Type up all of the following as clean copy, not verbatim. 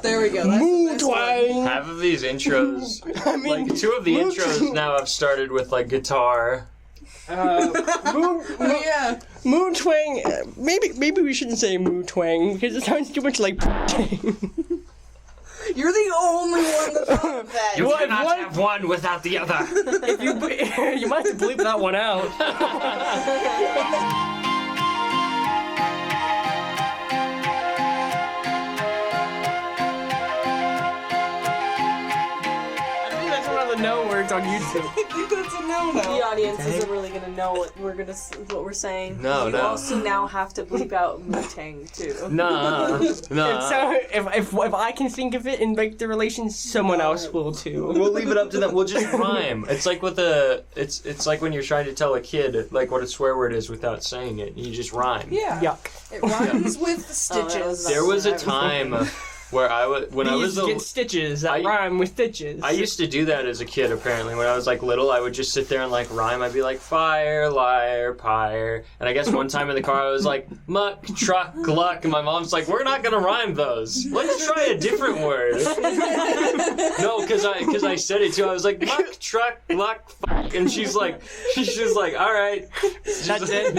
There we go. Moo-Twang. Half of these intros, I mean, like 2 of the intros now have started with like guitar. Yeah. Moo-Twang. Maybe we shouldn't say Moo-Twang because it sounds too much like. You're the only one that thought of that. You cannot have one without the other. If you might have to bleep that one out. No words on YouTube. I think that's a no-no. The audience isn't really gonna know what we're saying. No, you no. also now have to bleep out Moo-Twang too. No. And so if I can think of it and make the relations, someone else will too. We'll leave it up to them. We'll just rhyme. It's like with it's like when you're trying to tell a kid like what a swear word is without saying it. You just rhyme. Yeah. Yuck. It rhymes with stitches. There was a time where I was get stitches that rhyme with stitches. I used to do that as a kid. Apparently, when I was like little, I would just sit there and like rhyme. I'd be like fire, liar, pyre, and I guess one time in the car I was like muck, truck, luck, and my mom's like, "We're not gonna rhyme those. Let's try a different word." No, because I said it too. I was like muck, truck, luck, fuck, and she's like, all right, That's it.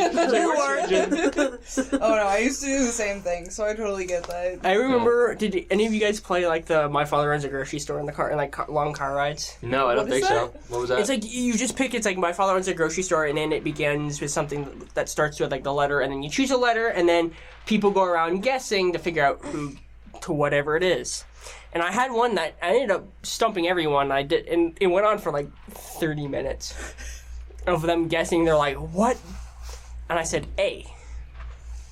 Oh no, I used to do the same thing, so I totally get that. I remember. Did any of you guys play like the My Father Owns a Grocery Store in the car and like long car rides? No, I don't think so. What was that? It's like you just pick. It's like My Father Owns a Grocery Store, and then it begins with something that starts with like the letter, and then you choose a letter, and then people go around guessing to figure out who to whatever it is. And I had one that I ended up stumping everyone. I did, and it went on for like 30 minutes of them guessing. They're like, "What?" And I said, "A."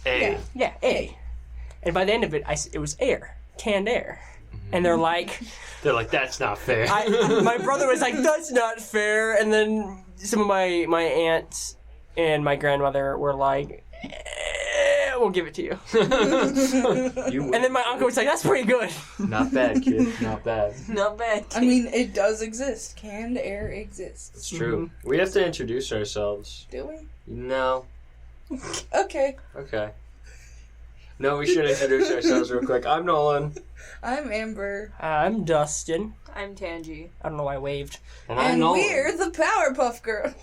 A. Yeah, A. And by the end of it, it was air, canned air. And they're like, that's not fair. my brother was like, that's not fair. And then some of my aunts and my grandmother were like, we'll give it to you. And then my uncle was like, that's pretty good. Not bad, kid. Not bad. Not bad. I mean, it does exist. Canned air exists. It's true. We have to introduce ourselves. Do we? No. Okay. Okay. No, we should introduce ourselves real quick. I'm Nolan. I'm Amber. I'm Dustin. I'm Tangi. I don't know why I waved. And I'm And Nolan. we're the Powerpuff Girls.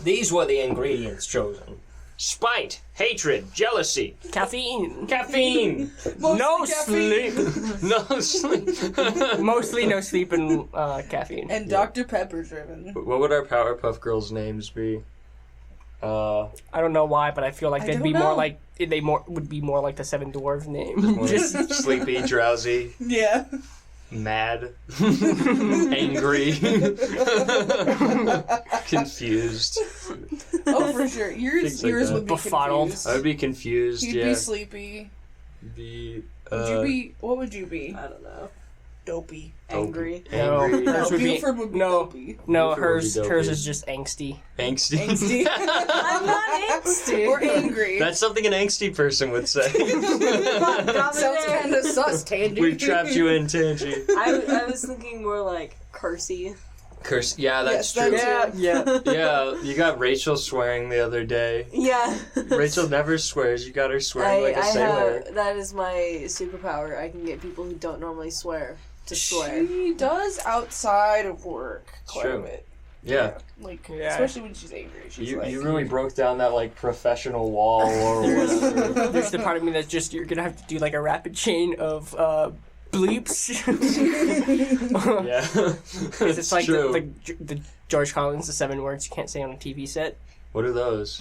These were the ingredients chosen. Spite, hatred, jealousy, Caffeine. caffeine, No caffeine. sleep. no sleep. Mostly no sleep and caffeine. And Dr. Pepper driven. What would our Powerpuff Girls names be? I don't know why, but I feel like I they'd don't be know. more like would be more like the Seven Dwarf name. Just sleepy, drowsy, Yeah. mad, angry, confused. Oh, for sure. Yours like that. would be Befuddled. confused. I would be confused. You'd yeah. be sleepy. Be. Would you be? What would you be? I don't know. Dopey. Angry. No, Angry. hers would be Buford would be no, dopey. no. Buford would be Hers dopey. is just angsty. Angsty. Angsty. I'm not angsty. Or angry. That's something an angsty person would say. Sounds kind of sus, Tangy. We've trapped you in, Tangi. I was thinking more like cursey. Curse. Yeah, that's Yes, true. that's- Yeah. Yeah, you got Rachel swearing the other day. Yeah. Rachel never swears. You got her swearing like a sailor. That is my superpower. I can get people who don't normally swear to swear. She does outside of work quite True. a bit. Yeah. Like, Yeah. especially when she's angry. She's like, You really broke down that like professional wall or whatever. There's the part of me that's just you're gonna have to do like a rapid chain of bleeps. Yeah. Because it's like true. the George Collins, the 7 words you can't say on a TV set. What are those?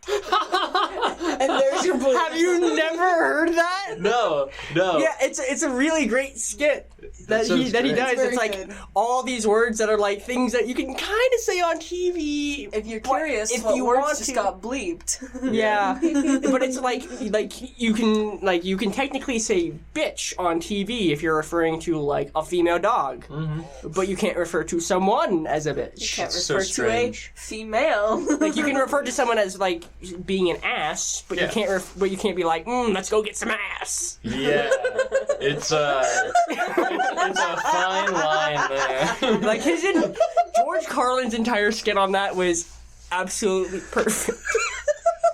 and there's your bleep. Have you never heard that? No. Yeah, it's a really great skit that he sounds great. does. It's It's like very good. all these words that are like things that you can kind of say on TV. If you're But curious, if what you words want just to- got bleeped. Yeah, but it's like you can technically say bitch on TV if you're referring to like a female dog, but you can't refer to someone as a bitch. You can't So refer to a strange. female. Like you can refer to someone as like being an ass, but Yeah. you can't be like, let's go get some ass. Yeah. It's a fine line there. Like George Carlin's entire skit on that was absolutely perfect.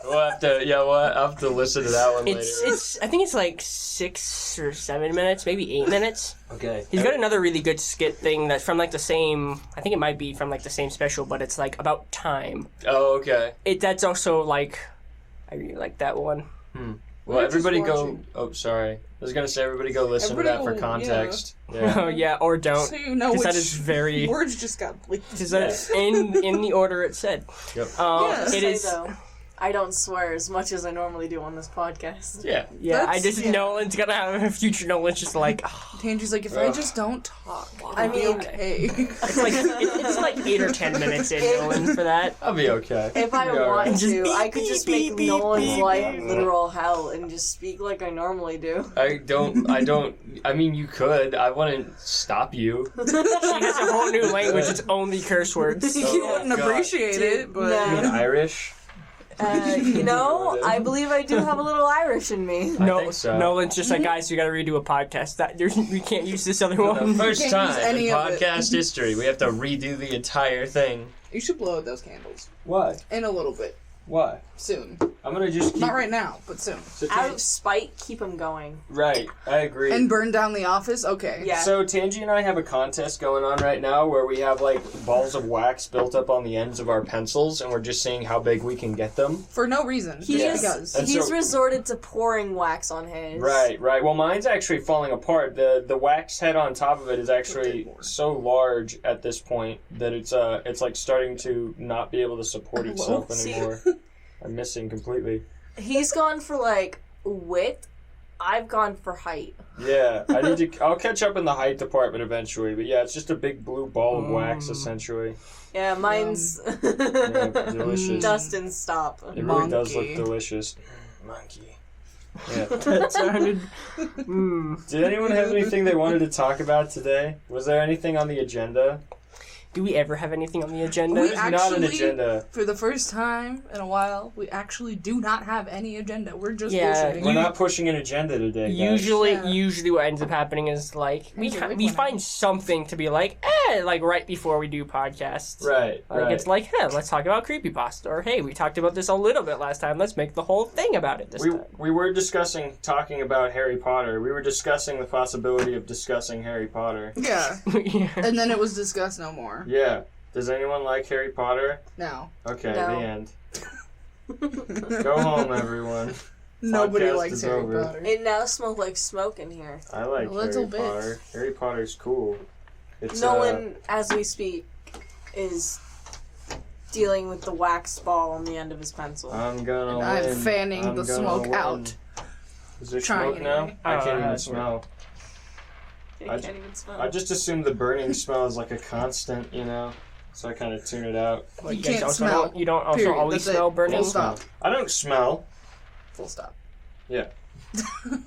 We'll have to listen to that one later. It's. I think it's like 6 or 7 minutes, maybe 8 minutes. Okay. He's got another really good skit thing that's from like the same. I think it might be from like the same special, but it's like about time. Oh, okay. That's also like. I really like that one. Well, everybody go. watching. Oh, sorry. I was gonna say everybody go listen to that for context. Yeah. Oh yeah, or don't. So you know 'Cause which that is very. words just got bleeped. Because that's in the order it said. Yep. Yes. It is. Though, I don't swear as much as I normally do on this podcast. Yeah. Yeah, That's- I just yeah. Nolan's gonna have a future. Nolan's just like. Tangi's like, if I just don't talk, I I'll be mean- okay. It's like 8 or 10 minutes in Nolan for that. I'll be okay. If I Be all right. want Just to, beep, I could just beep, make beep, Nolan's beep, life beep. literal hell and just speak like I normally do. I don't. I mean, you could. I wouldn't stop you. She has a whole new language. It's only curse words. You wouldn't God. appreciate it, but No. You mean Irish? You know, I believe I do have a little Irish in me. No, think so. Nolan's just like, guys, we gotta redo a podcast. We can't use this other For the one. first Can't time use any in of it. podcast history, we have to redo the entire thing. you should blow out those candles Why? in a little bit Why? soon. I'm gonna just keep. Not right now, but soon. So Out of spite, keep them going. Right, I agree. And burn down the office. Okay. Yeah. So Tangi and I have a contest going on right now where we have like balls of wax built up on the ends of our pencils, and we're just seeing how big we can get them. For no reason. He's, Yeah. Because. And he's so- resorted to pouring wax on his. Right. Well, mine's actually falling apart. The wax head on top of it is actually so large at this point that it's like starting to not be able to support itself See? anymore. I'm missing completely. He's gone for like width. I've gone for height. Yeah, I'll catch up in the height department eventually, but yeah, it's just a big blue ball of wax essentially. Yeah, mine's. Yeah, delicious. Dustin, stop. It really does look Monkey. delicious. Monkey. Yeah. That sounded. Did anyone have anything they wanted to talk about today? Was there anything on the agenda? Do we ever have anything on the agenda? We There's not an actually- agenda. For the first time in a while, we actually do not have any agenda. We're just Yeah, bullshitting. We're not pushing an agenda today, guys. Usually, Yeah. what ends up happening is like we There's a big we one find now. something to be like, like right before we do podcasts. Right, Like right. it's like, hey, let's talk about creepypasta, or hey, we talked about this a little bit last time. Let's make the whole thing about it this time. We were talking about Harry Potter. We were discussing the possibility of discussing Harry Potter. Yeah. Yeah. And then it was discussed no more. Yeah. Does anyone like Harry Potter? No. Okay, No. the end. Go home, everyone. Nobody Podcast likes is Harry over. Potter. It now smells like smoke in here. I like A little Harry bit. Potter. Harry Potter's cool. It's Nolan, as we speak, is dealing with the wax ball on the end of his pencil. I'm gonna I'm win. fanning I'm the gonna smoke win. out. Is there Trying smoke now? anyway. I can't even that's smell. You I- can't even smell. I just assume the burning smell is like a constant, you know? So I kind of tune it out. Well, You guys can't also smell. don't- you don't also Period. always That's it. smell burning. Full stop. I don't smell. Full stop.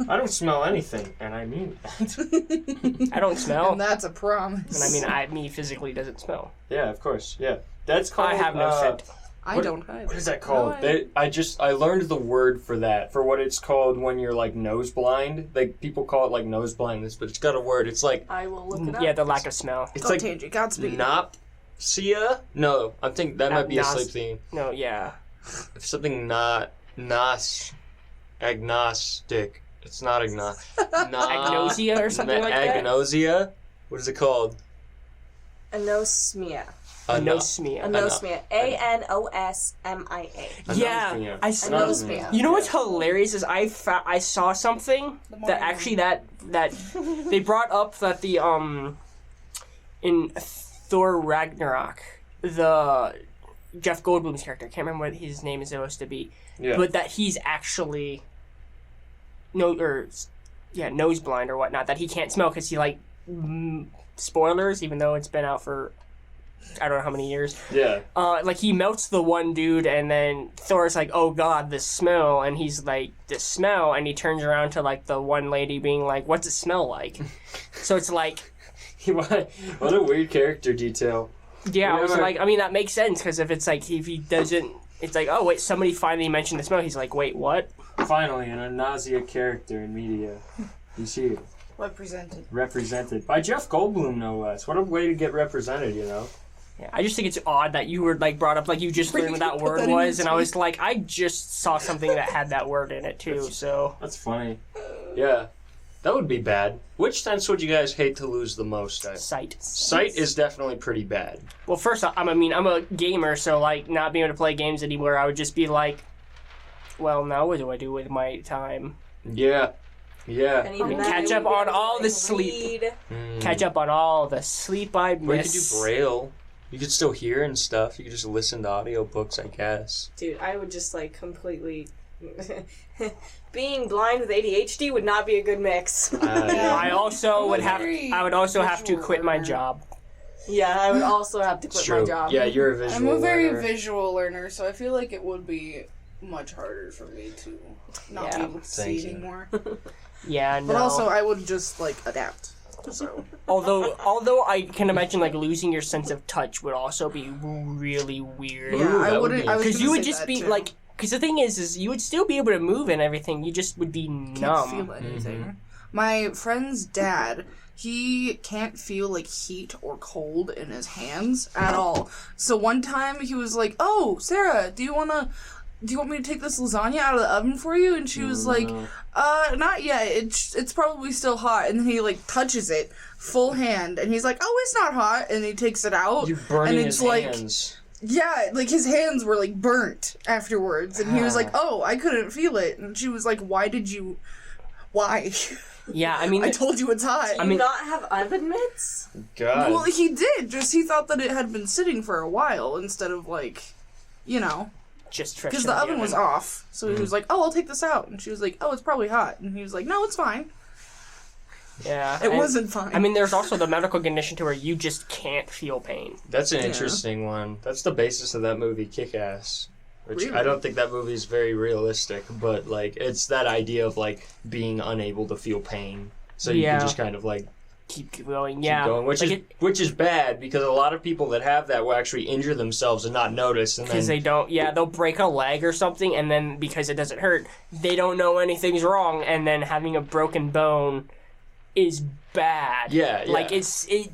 I don't smell anything, and I mean that. I don't smell, And that's a promise. and I mean, me physically doesn't smell. Yeah, of course. Yeah, that's called. I have no scent. I what- don't either. What is that called? No, I learned the word for that, for what it's called when you're like nose blind. Like people call it like nose blindness, but it's got a word. It's like I will look it up. Yeah, the lack of smell. it's Go like Tangi, Godspeed. nopsia. No, I think that might be a Nos- sleep theme. No, yeah. If something not agnostic. It's not Agnosia or something like that? Agnosia. What is it called? Anosmia. Anosmia. Anosmia. ANOSMIA. Yeah, Anosmia. I Anosmia. You know what's hilarious is I saw something that actually that they brought up that the in Thor Ragnarok, the Jeff Goldblum's character, I can't remember what his name is supposed to be, Yeah. but that he's actually nose blind or whatnot, that he can't smell because he spoilers, even though it's been out for I don't know how many years. Yeah. Like he melts the one dude, and then Thor's like, "Oh God, this smell!" And he's like, "This smell," and he turns around to like the one lady, being like, "What's it smell like?" So it's like, What a weird character detail. yeah, I was Whatever. like, I mean that makes sense because if it's like if he doesn't, it's like, oh wait, somebody finally mentioned the smell. He's like, wait, what? Finally, an nausea character in media. You see it. Represented. Represented by Jeff Goldblum, no less. What a way to get represented, you know? Yeah, I just think it's odd that you were like brought up like you just learned what that Put word that in was, your and I was like, I just saw something that had that word in it too. So That's funny. Yeah, that would be bad. Which sense would you guys hate to lose the most? sight. Sight is definitely pretty bad. Well, first, I'm a gamer, so like not being able to play games anymore, I would just be like, well, now what do I do with my time? Yeah. Yeah. And even Catch then, up we on would, all like, the sleep. read. Catch up on all the sleep I Or you could do miss. Braille. You could still hear and stuff. You could just listen to audiobooks, I guess. Dude, I would just like completely. Being blind with ADHD would not be a good mix. I also would have. very I would also have to visual quit my learner. job. Yeah, I would also have to quit my job. Yeah, you're a visual I'm a very learner. visual learner, so I feel like it would be much harder for me to not Yeah. be able to Thank see you. anymore. Yeah, no. But also, I would just like adapt. So although I can imagine like losing your sense of touch would also be really weird. yeah, Ooh, I that would wouldn't. be- I was Because gonna you would say just that, be too. like. Because the thing is you would still be able to move and everything. You just would be Can't numb. feel anything. My friend's dad, he can't feel like heat or cold in his hands at all. So one time he was like, "Oh, Sarah, do you want me to take this lasagna out of the oven for you?" And she was like, not yet. It's probably still hot." And then he like touches it full hand, and he's like, "Oh, it's not hot." And he takes it out, You're burning and his it's like, hands. yeah, like his hands were like burnt afterwards, and he was like, "Oh, I couldn't feel it." And she was like, "Why? Yeah, I mean, I told you it's hot." Do you not have oven mitts? God. Well, he did. Just he thought that it had been sitting for a while instead of like, just fresh because out the of oven was off. So he was like, "Oh, I'll take this out," and she was like, "Oh, it's probably hot," and he was like, "No, it's fine. Yeah, It and- wasn't fine." I mean, there's also the medical condition to where you just can't feel pain. That's an interesting one. That's the basis of that movie, Kick-Ass. Which Really? I don't think that movie is very realistic, but like it's that idea of like being unable to feel pain, so you Yeah. can just kind of like Keep going, keep yeah. going, which Like is bad because a lot of people that have that will actually injure themselves and not notice, and because then they don't, they'll break a leg or something, and then because it doesn't hurt, they don't know anything's wrong, and then having a broken bone is bad. Yeah, yeah. Like it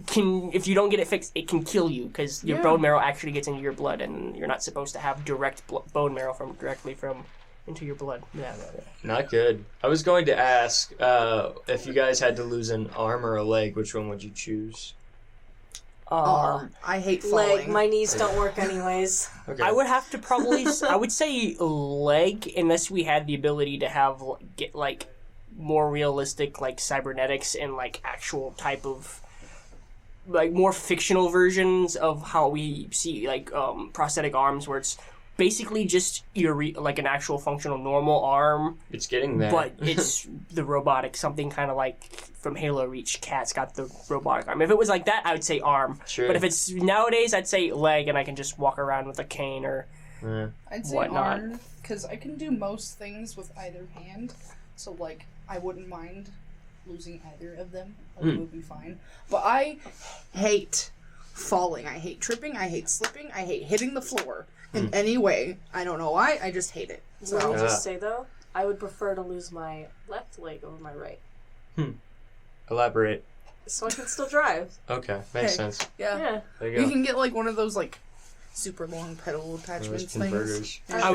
can, if you don't get it fixed, it can kill you because your Yeah. bone marrow actually gets into your blood, and you're not supposed to have direct bone marrow directly from into your blood. Yeah. not good. I was going to ask if you guys had to lose an arm or a leg, which one would you choose? I hate falling. Leg. My knees don't work anyways. Okay. I would have to probably, I would say leg, unless we had the ability to have get like more realistic like cybernetics and like actual type of like more fictional versions of how we see like prosthetic arms, where it's basically just like an actual functional normal arm, It's getting there. but it's the robotic, something kind of like from Halo Reach. Cat's got the robotic arm. If it was like that, I would say arm. Sure. But if it's nowadays, I'd say leg, and I can just walk around with a cane or Yeah. I'd say whatnot. arm because I can do most things with either hand. So like I wouldn't mind losing either of them. Like, it would be fine. But I hate falling. I hate tripping. I hate slipping. I hate hitting the floor in any way. I don't know why. I just hate it. Let me Yeah. just say though, I would prefer to lose my left leg over my right, Elaborate. so I can still drive. Okay, makes Okay. sense. Yeah. Yeah. There you You go. can get like one of those like super long pedal Those attachments things. converters. I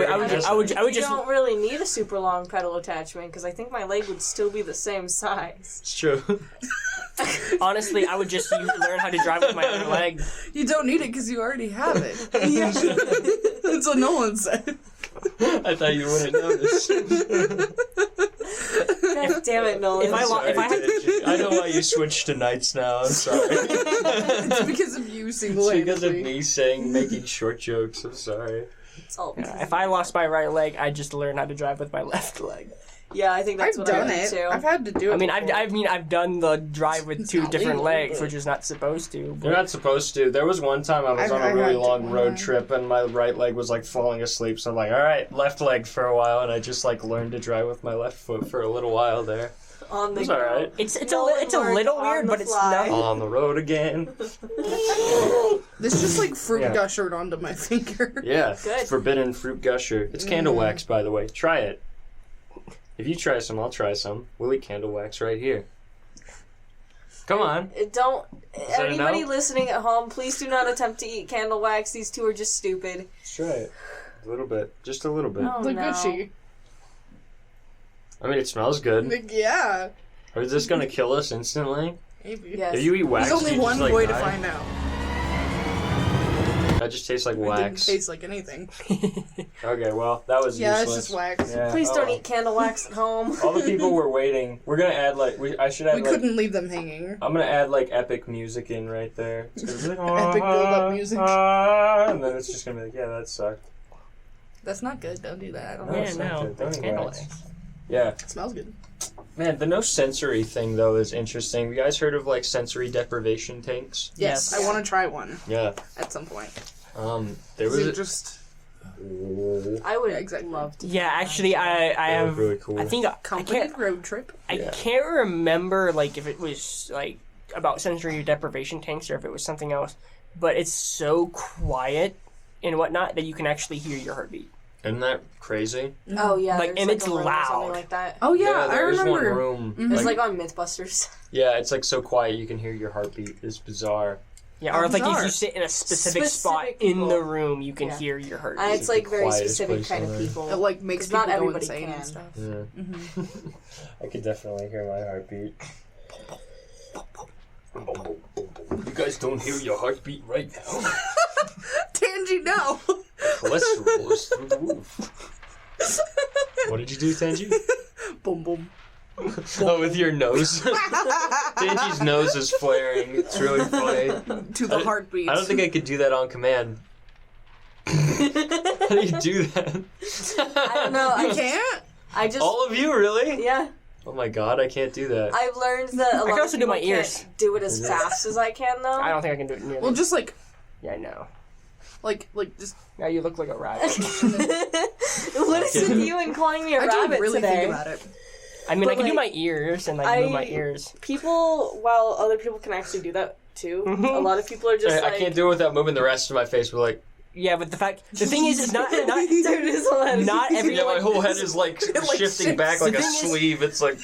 would You just don't really need a super long pedal attachment because I think my leg would still be the same size. It's true. honestly, I would just learn how to drive with my other leg. You don't need it because you already have it. That's what Nolan said. I thought you wouldn't notice. God damn it, Nolan. If I had I know why you switched to nights now. I'm sorry. It's because of you It's single-handedly. because of me making short jokes. I'm sorry. It's all- if I lost my right leg, I'd just learn how to drive with my left leg. Yeah, I think that's I've what I done would it. too. I've had to do it. I mean, before. I've done the drive with two not different legal, legs, but- which is not supposed to. You're not supposed to. There was one time I was on I a really had to long road one. trip and my right leg was like falling asleep. So I'm like, all right, left leg for a while, and I just like learned to drive with my left foot for a little while there. On the It's all right. It's Nolan a learned little on weird, the but it's fly. not. On the road again. This just like fruit Yeah. gushered onto my finger. Yeah. Good. Forbidden fruit gusher. It's candle wax, by the way. Try it. If you try some, I'll try some. We'll eat candle wax right here. Come on. Don't. that a Anybody no? listening at home, please do not attempt to eat candle wax. These two are just stupid. Let's try it. A little bit. Just a little bit. Oh, Look no. at she. I mean, it smells good. Yeah. Or is this gonna kill us instantly? Maybe. Yes. If you eat wax, There's do only you one just, like, way to die? find out. That just tastes like It didn't wax. taste like anything. Okay, well, that was Yeah, useless. it's just wax. Yeah, Please oh don't well. eat candle wax at home. All the people were waiting. We're gonna add I should add We couldn't leave them hanging. I'm gonna add epic music in right there. It's gonna be like, Epic build-up music. and then it's just gonna be like, yeah, that sucked. That's not good. Don't do that. I don't No, know. it's not good. Don't It's eat candle wax. wax. Yeah, It smells good. man, the no sensory thing though is interesting. You guys heard of sensory deprivation tanks? Yes, Yes. I want to try one Yeah. at some point. There Is was it just I would Yeah, exactly. love to. Yeah, actually, I That was have. really cool. I think I company can't. road trip? I Yeah. can't remember if it was about sensory deprivation tanks or if it was something else. But it's so quiet and whatnot that you can actually hear your heartbeat. Isn't that crazy? Oh yeah, And there's, it's a room or loud. something like that. Oh yeah, I there is one remember. room. Mhm. It's like on MythBusters. Yeah, it's so quiet you can hear your heartbeat. It's bizarre. Yeah, How or if bizarre. you sit in a specific spot Specific in people. the room, you can Yeah. hear your heartbeat. And it's like very quietest specific place kind on of earth. people. It makes 'Cause not people go everybody insane can. and stuff. Yeah. I could definitely hear my heartbeat. You guys don't hear your heartbeat right now. Tangi, no. Cholesterol is through the roof. What did you do, Tangi? Boom boom. Oh, with your nose. Tangi's nose is flaring. It's really funny. To the heartbeat. I don't think I could do that on command. How do you do that? I don't know. You can't. I just All of you, really? yeah. Oh my god, I can't do that. I've learned that a lot can of also do people my ears. can't do it as fast as I can though. I don't think I can do it nearly. Well, just Yeah, I know. just. Now you look like a rabbit. What is with you and calling me a I rabbit didn't really today? think about it. I mean, But, I can do like, my ears and I- move my ears. People, while other people can actually do that too, Mhm. a lot of people are just I can't do it without moving the rest of my face. But Yeah, but the thing is, it's not Dude, it's hilarious. not everyone. yeah, my whole head is shifting shifts. back like The a thing is- sleeve. It's like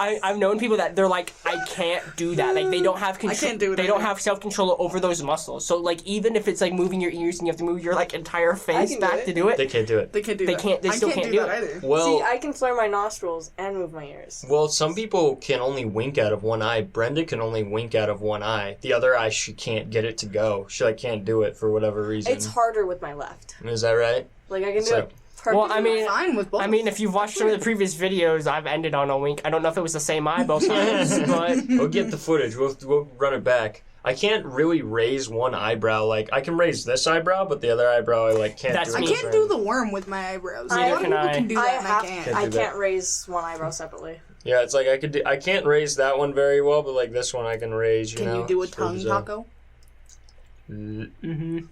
I've known people that they're like, I can't do that. Like they don't have control. can't do it They don't either. have self control over those muscles. So even if it's moving your ears and you have to move your entire face can do back it. to do it, they can't do it. They can't do They that. can't- they I still can't can't do do that it. either. Well, See, I can flare my nostrils and move my ears. well, some people can only wink out of one eye. Brenda can only wink out of one eye. The other eye, she can't get it to go. She can't do it for whatever reason. It's harder with my left. Is that right? Like I can do So- it perfectly. Well, I mean- Fine with both. I mean, if you've watched some of the previous videos, I've ended on a wink. I don't know if it was the same eye both times, but We'll get the footage. We'll run it back. I can't really raise one eyebrow. I can raise this eyebrow, but the other eyebrow I can't That's do. I me. can't do the worm with my eyebrows. Neither A lot of can people I. can do I that, and I have. can't. I do that. can't raise one eyebrow separately. Yeah, it's I can't raise that one very well, but this one I can raise. Can know? you do a It's really tongue bizarre. taco? mhm.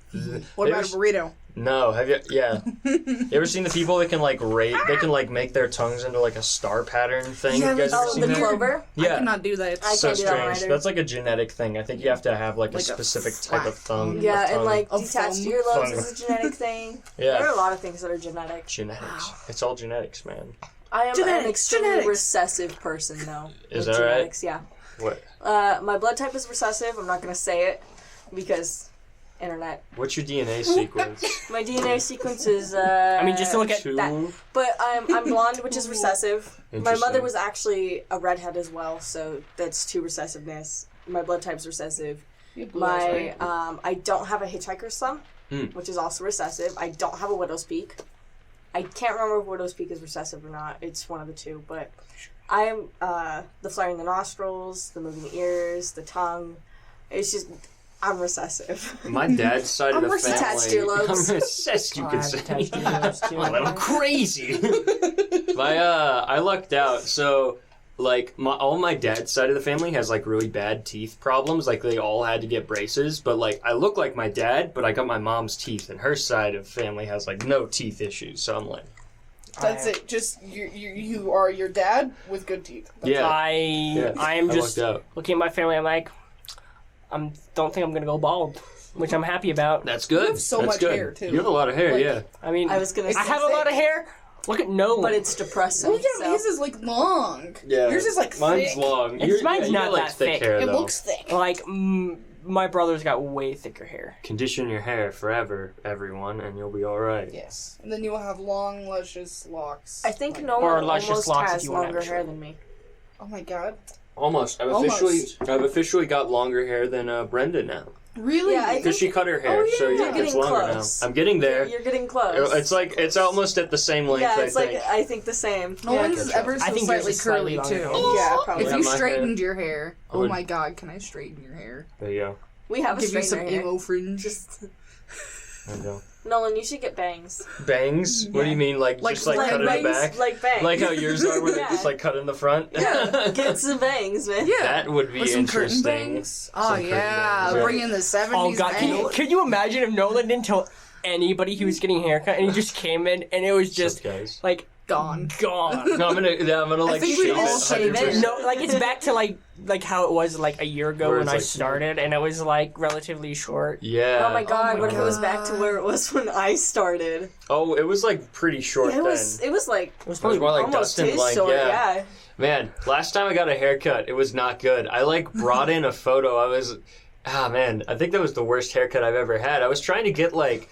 What about a burrito? No, have you? Yeah. You ever seen the people that can rate? They can make their tongues into a star pattern thing. Yeah, you guys ever Oh, seen the that? clover. I Yeah. cannot do that. I So can't do that one strange. either. That's a genetic thing. I think you have to have a a specific type of flat tongue. Yeah, of and tongue. Of detached foam. earlobes Foam. is a genetic thing. There are Yeah. a lot of things that are genetic. Genetics. It's all genetics, man. I am an Genetics, extremely genetics. recessive person, though. Is with that right? genetics, yeah. What? My blood type is recessive. I'm not going to say it because internet. What's your DNA sequence? My DNA sequence is. I mean, just to look at Two. that. But I'm blonde, which is recessive. My Interesting. mother was actually a redhead as well, so that's two recessiveness. My blood type's recessive. My I don't have a hitchhiker's thumb, which is also recessive. I don't have a widow's peak. I can't remember if widow's peak is recessive or not. It's one of the two, but I am the flaring the nostrils, the moving the ears, the tongue. It's just I'm recessive. My dad's side of I'm the detached family. earlobes. I'm recessed, you I could have say. detached earlobes, too. A little crazy. I lucked out. So, all my dad's side of the family has really bad teeth problems. They all had to get braces. But I look like my dad, but I got my mom's teeth, and her side of family has no teeth issues. So I'm That's it. Just you are your dad with good teeth. yeah. I am I just lucked out. looking at my family. I'm like, don't think I'm gonna go bald, which I'm happy about. That's good. You have so That's much good. hair, too. You have a lot of hair, yeah. I mean, I was gonna I say have a lot of hair. Look at Nolan. but it's depressing. Look at so. his is like long. Yeah. Yours is like mine's thick. long. Mine's you not got, like, that thick thick. hair, It though. looks thick. Like, my brother's got way thicker hair. Condition your hair forever, everyone, and you'll be all right. Yes. And then you will have long, luscious locks. I think Like- Nolan Or luscious almost locks if has you want longer extra. hair than me. Oh my god. Almost. I've officially got longer hair than Brenda now. Really? Yeah, I Because she cut her hair, Oh, yeah. so You're it's getting longer close. now. I'm getting there. You're getting close. It's almost at the same length. yeah, it's I like think. I think the same. Nolan's Yeah, is good ever job. so I think yours slightly is slightly curly longer. too. Yeah, probably. If Yeah, you my straightened your hair, I oh would- my god, can I straighten your hair? There you go. We have a Give you some straightener hair. emo fringe. Just There you go. Nolan, you should get bangs. Bangs? What do you mean? Like just like cut in the bangs, back? like bangs. Like how yours are, where they Yeah. just like cut in the front? Yeah, get some bangs, man. Yeah. That would be With some curtain interesting. bangs. Oh Some curtain yeah, bangs, yeah. bring in the 70s Oh god, bangs. can you imagine if Nolan didn't tell anybody he was getting a haircut and he just came in and it was just guys. like Gone. gone. No, I'm gonna like think shave we it. all shave it. 100%. No, like it's back to like how it was like a year ago Where when it's I like- started and it was like relatively short. Yeah. Oh my god, my what if it was God. back to where it was when I started? Oh, it was like pretty short It was then. it was like It was It was probably more like almost Dustin, his like short, yeah. yeah. Man, last time I got a haircut, it was not good. I like brought in a photo. I think that was the worst haircut I've ever had. I was trying to get like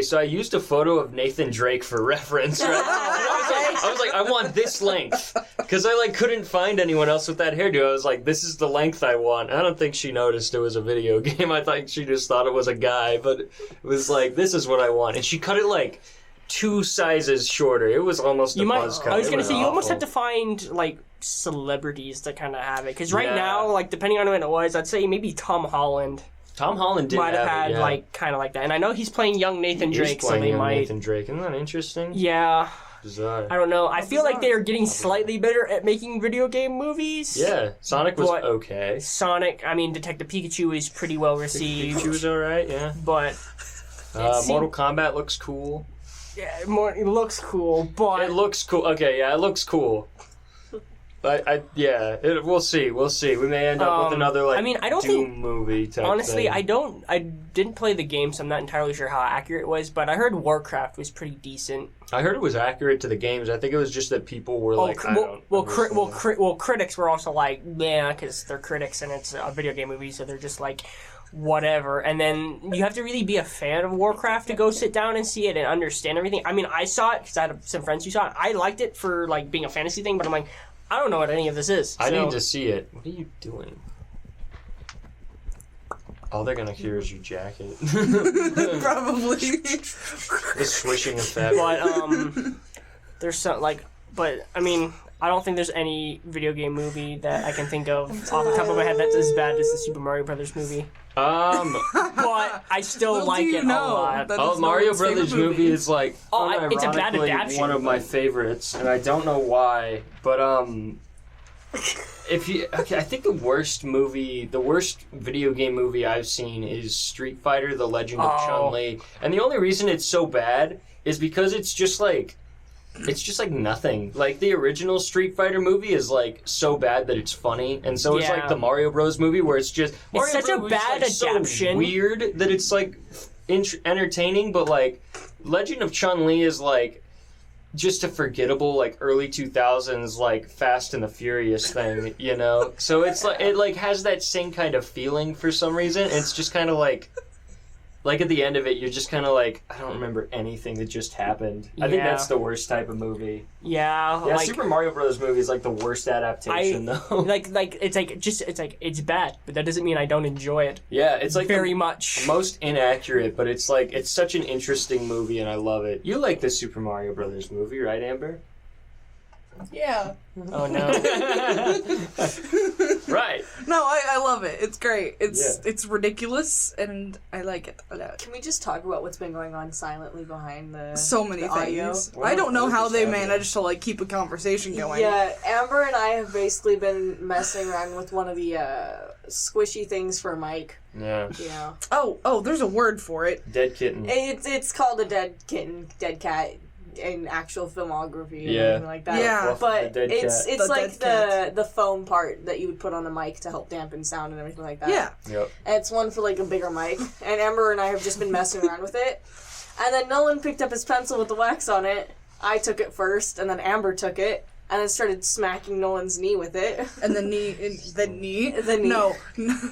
so I used a photo of Nathan Drake for reference, right? I was like, I want this length because I like couldn't find anyone else with that hairdo. I was like, this is the length I want. I don't think she noticed it was a video game. I think she just thought it was a guy, but it was like, this is what I want, and she cut it like 2 sizes shorter. It was almost a buzz cut. I was It gonna say you almost awful. have to find like celebrities to kind of have it because right Yeah. now, like depending on when it was, I'd say maybe Tom Holland Tom Holland did might have have had it, yeah. like kind of like that, and I know he's playing young Nathan He's Drake, so playing they young might. Nathan Drake. Isn't that interesting? Yeah, Bizarre. I don't know. I feel like they are getting slightly better at making video game movies. Yeah, Sonic was But- okay. Sonic, I mean, Detective Pikachu is pretty well received, Pikachu was alright, yeah. but Mortal Kombat looks cool. yeah, it looks cool, but It looks cool. Okay, yeah, it looks cool. We'll see. We may end up with another like I mean, I don't Doom think- movie type honestly, thing. I didn't play the game, so I'm not entirely sure how accurate it was, but I heard Warcraft was pretty decent. I heard it was accurate to the games. I think it was just that people were like, I don't understand. critics were also like, yeah, because they're critics and it's a video game movie, so they're just like, whatever. And then you have to really be a fan of Warcraft to go sit down and see it and understand everything. I mean, I saw it because I had some friends who saw it. I liked it for like being a fantasy thing, but I'm like, I don't know what any of this is. I so- need to see it. What are you doing? All they're gonna hear is your jacket. Probably. The swishing of fabric. But there's some like, but I mean, I don't think there's any video game movie that I can think of off the top of my head that's as bad as the Super Mario Brothers movie. But I still Little like do you it a know lot. that Oh, is Mario Nolan's favorite Brothers movie is like it's a bad unironically adaptation. one of my favorites, and I don't know why, but I think the worst video game movie I've seen is Street Fighter: The Legend of Oh. Chun-Li, and the only reason it's so bad is because it's just like nothing. Like the original Street Fighter movie is like so bad that it's funny, and so it's Yeah. like the Mario Bros movie where it's just Mario such a Bros. bad is, like, adaptation. So weird that it's like entertaining, but like Legend of Chun-Li is like just a forgettable like early 2000s like Fast and the Furious thing, you know? So it's like it like has that same kind of feeling for some reason. It's just kind of like at the end of it, you're just kind of like, I don't remember anything that just happened. I think Yeah. that's the worst type of movie. Yeah, Yeah, like Super Mario Bros. Movie is like the worst adaptation, though. like it's bad, but that doesn't mean I don't enjoy it Yeah, it's like very the much. most inaccurate, but it's like it's such an interesting movie, and I love it. You like the Super Mario Brothers movie, right, Amber? Yeah. Oh no. Right. No, I love it. It's great. It's ridiculous, and I like it a lot. Can we just talk about what's been going on silently behind the So many the audio? things. What I don't know what how just they happened? managed to like keep a conversation going. Yeah, Amber and I have basically been messing around with one of the squishy things for a mic. Yeah. You know, Oh, there's a word for it. Dead kitten. it's called a dead kitten, dead cat in actual filmography or Yeah. anything like that. Yeah. Fluff But the dead it's cat. The like dead the foam part that you would put on a mic to help dampen sound and everything like that. Yeah. Yep. And it's one for like a bigger mic. And Amber and I have just been messing around with it. And then Nolan picked up his pencil with the wax on it I took it first, and then Amber took it, and then started smacking Nolan's knee with it. And the knee. The knee? The knee. No.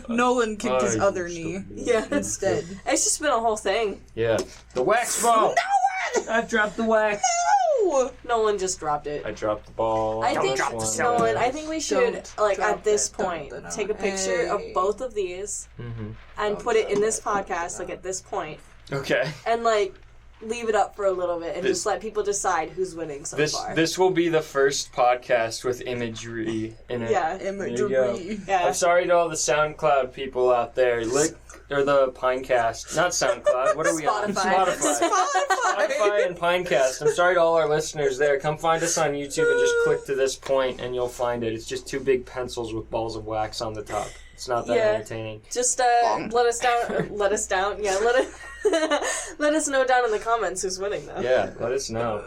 Nolan kicked his you other knee Yeah. instead. It's just been a whole thing. Yeah. The wax ball! I dropped the wax. No! Nolan just dropped it. I dropped the ball. I think, drop the Nolan, I think we should, Don't like, drop at this it. Don't, point, don't. take a picture of Hey. both of these Mm-hmm. and put it in this podcast, like, at this point, Okay. and, like, leave it up for a little bit and This- just let people decide who's winning so far. This will be the first podcast with imagery in it. Yeah. Imagery. Yeah. I'm sorry to all the SoundCloud people out there. Or the Pinecast. Not SoundCloud. What are we on? Spotify. Spotify and Pinecast. I'm sorry to all our listeners there. Come find us on YouTube and just click to this point and you'll find it. It's just two big pencils with balls of wax on the top. It's not that Yeah. entertaining. Just let us down. Yeah, let us know down in the comments who's winning though. Yeah, let us know.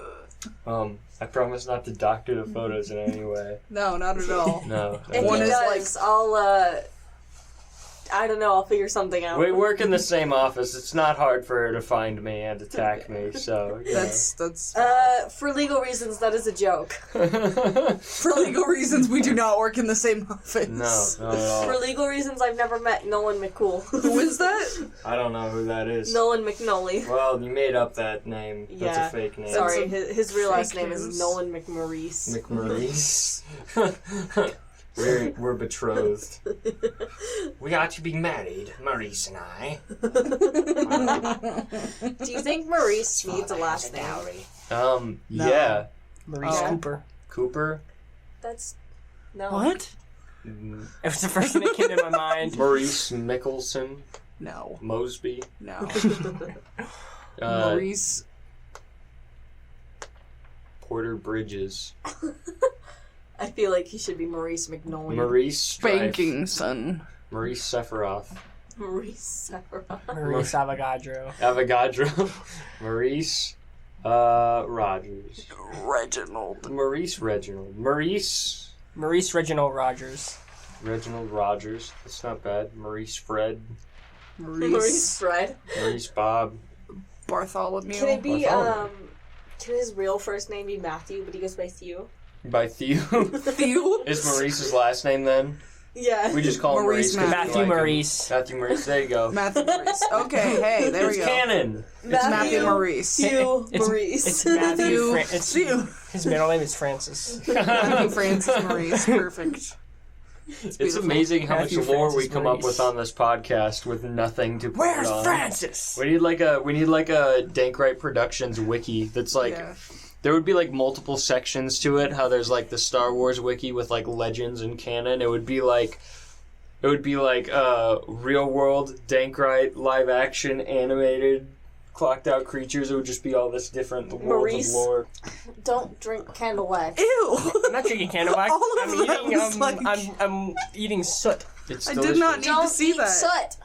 I promise not to doctor the photos in any way. No, not at all. No. If One he is does, I don't know. I'll figure something out. We work in the same office. It's not hard for her to find me and attack me, so, you That's For legal reasons, that is a joke. know. for legal reasons. We do not work in the same office. No, not at For all. legal reasons, I've never met Nolan McCool. Who is that? I don't know who that is. Nolan McNolly. Well, you made up that name. That's Yeah. a fake name. Sorry, some his real last fake name is news. Nolan McMaurice. McMaurice. We're betrothed. We ought to be married, Maurice and I. Do you think Maurice needs a last name? No. Yeah. Maurice Oh. Cooper. Cooper? That's no. What? Mm, It was the first thing that came to my mind. Maurice Mickelson? No. Mosby? No. Uh, Maurice. Porter Bridges. I feel like he should be Maurice McNolly. Maurice Strife. Spanking son. Maurice Sephiroth. Maurice Sephiroth. Maurice Avogadro. Avogadro. Maurice Rogers. Reginald. Maurice Reginald. Maurice Maurice Reginald Rogers. Reginald Rogers. That's not bad. Maurice Fred. Maurice Fred. Maurice Bob. Bartholomew. Can it be Bartholomew. Can his real first name be Matthew, but he goes by Thew? By Theo. Theo? Is Maurice's last name then? Yeah. We just call him Maurice Maurice. 'cause we Matthew like him. Maurice. Matthew Maurice. There you go. Matthew Maurice. Okay, hey, there It's we go. canon. It's Matthew Maurice. Thew It's- Maurice. It's Matthew. Matthew. Theo. His middle name is Francis. Matthew Francis Maurice. Perfect. It's beautiful. amazing how much Matthew lore we Francis come up Maurice. with on this podcast with nothing to put Where's on. Francis? We need like a Dankrite Productions wiki that's like Yeah. there would be like multiple sections to it. How there's like the Star Wars wiki with like legends and canon. It would be like real world Dankrite live action animated clocked out creatures. It would just be all this different worlds Maurice. of lore. Don't drink candle wax. Ew. I'm not drinking candle wax. All of I'm that eating. was like- I'm eating soot. It's I delicious. did not need Don't to see eat that. soot.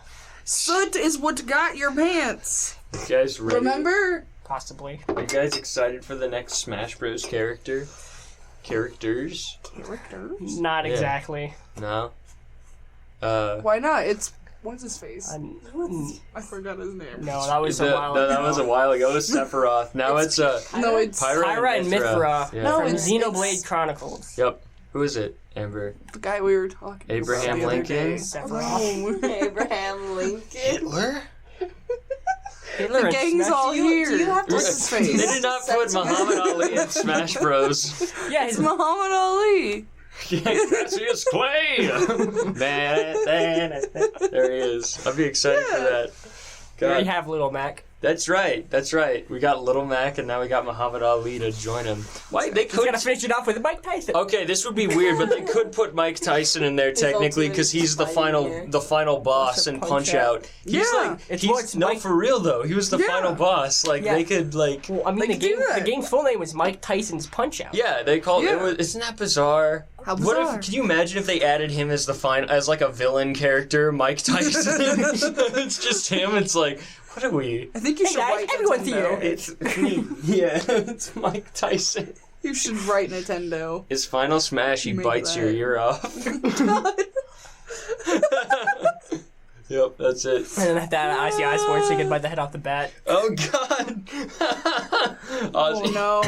Soot is what got your pants. You guys ready? Remember? Possibly. Are you guys excited for the next Smash Bros. Characters? Characters? Not Yeah. exactly. No. Why not? It's what's his face? I'm, I forgot his name. no, that was Is it- a while no, ago. that was a while ago. It was Sephiroth. Now it's No, it's Pyra and Mithra Yeah. No, from it's- Xenoblade Chronicles. Yep. Who is it, Amber? the guy we were talking Abraham about the other Lincoln? day. Sephiroth. Abraham Lincoln. Hitler? Hitler The and gang's Smash- all Do you- here. do you have to- What's his They face? did not put Muhammad Ali in Smash Bros. Yeah, It's his Muhammad Ali. Cassius Clay! There he is. I'd be excited for that. We already God. have Little Mac. That's right. That's right. We got Little Mac, and now we got Muhammad Ali to join him. Why they He's could? gonna finish it off with Mike Tyson. Okay, this would be weird, but they could put Mike Tyson in there technically because he's the ultimate final boss That's a in Punch Punch Out. Out. He's Yeah. like It's he's what's no Mike- for real though. He was the Yeah. final boss. Like Yeah. they could like Well, I mean, They the could do game, that. the game full name was Mike Tyson's Punch Out. yeah, they called Yeah. it. Was, isn't that bizarre? How What bizarre. if? Can you imagine if they added him as as like a villain character, Mike Tyson? It's just him. It's like, what are we? I think you Hey should guys, write everyone's Nintendo. here. It's me. Yeah, it's Mike Tyson. You should write Nintendo. His final smash, he Make bites your that. ear off. Yep, that's it. And then that Ozzy Osbourne singing by the head off the bat. Oh God! Oh no.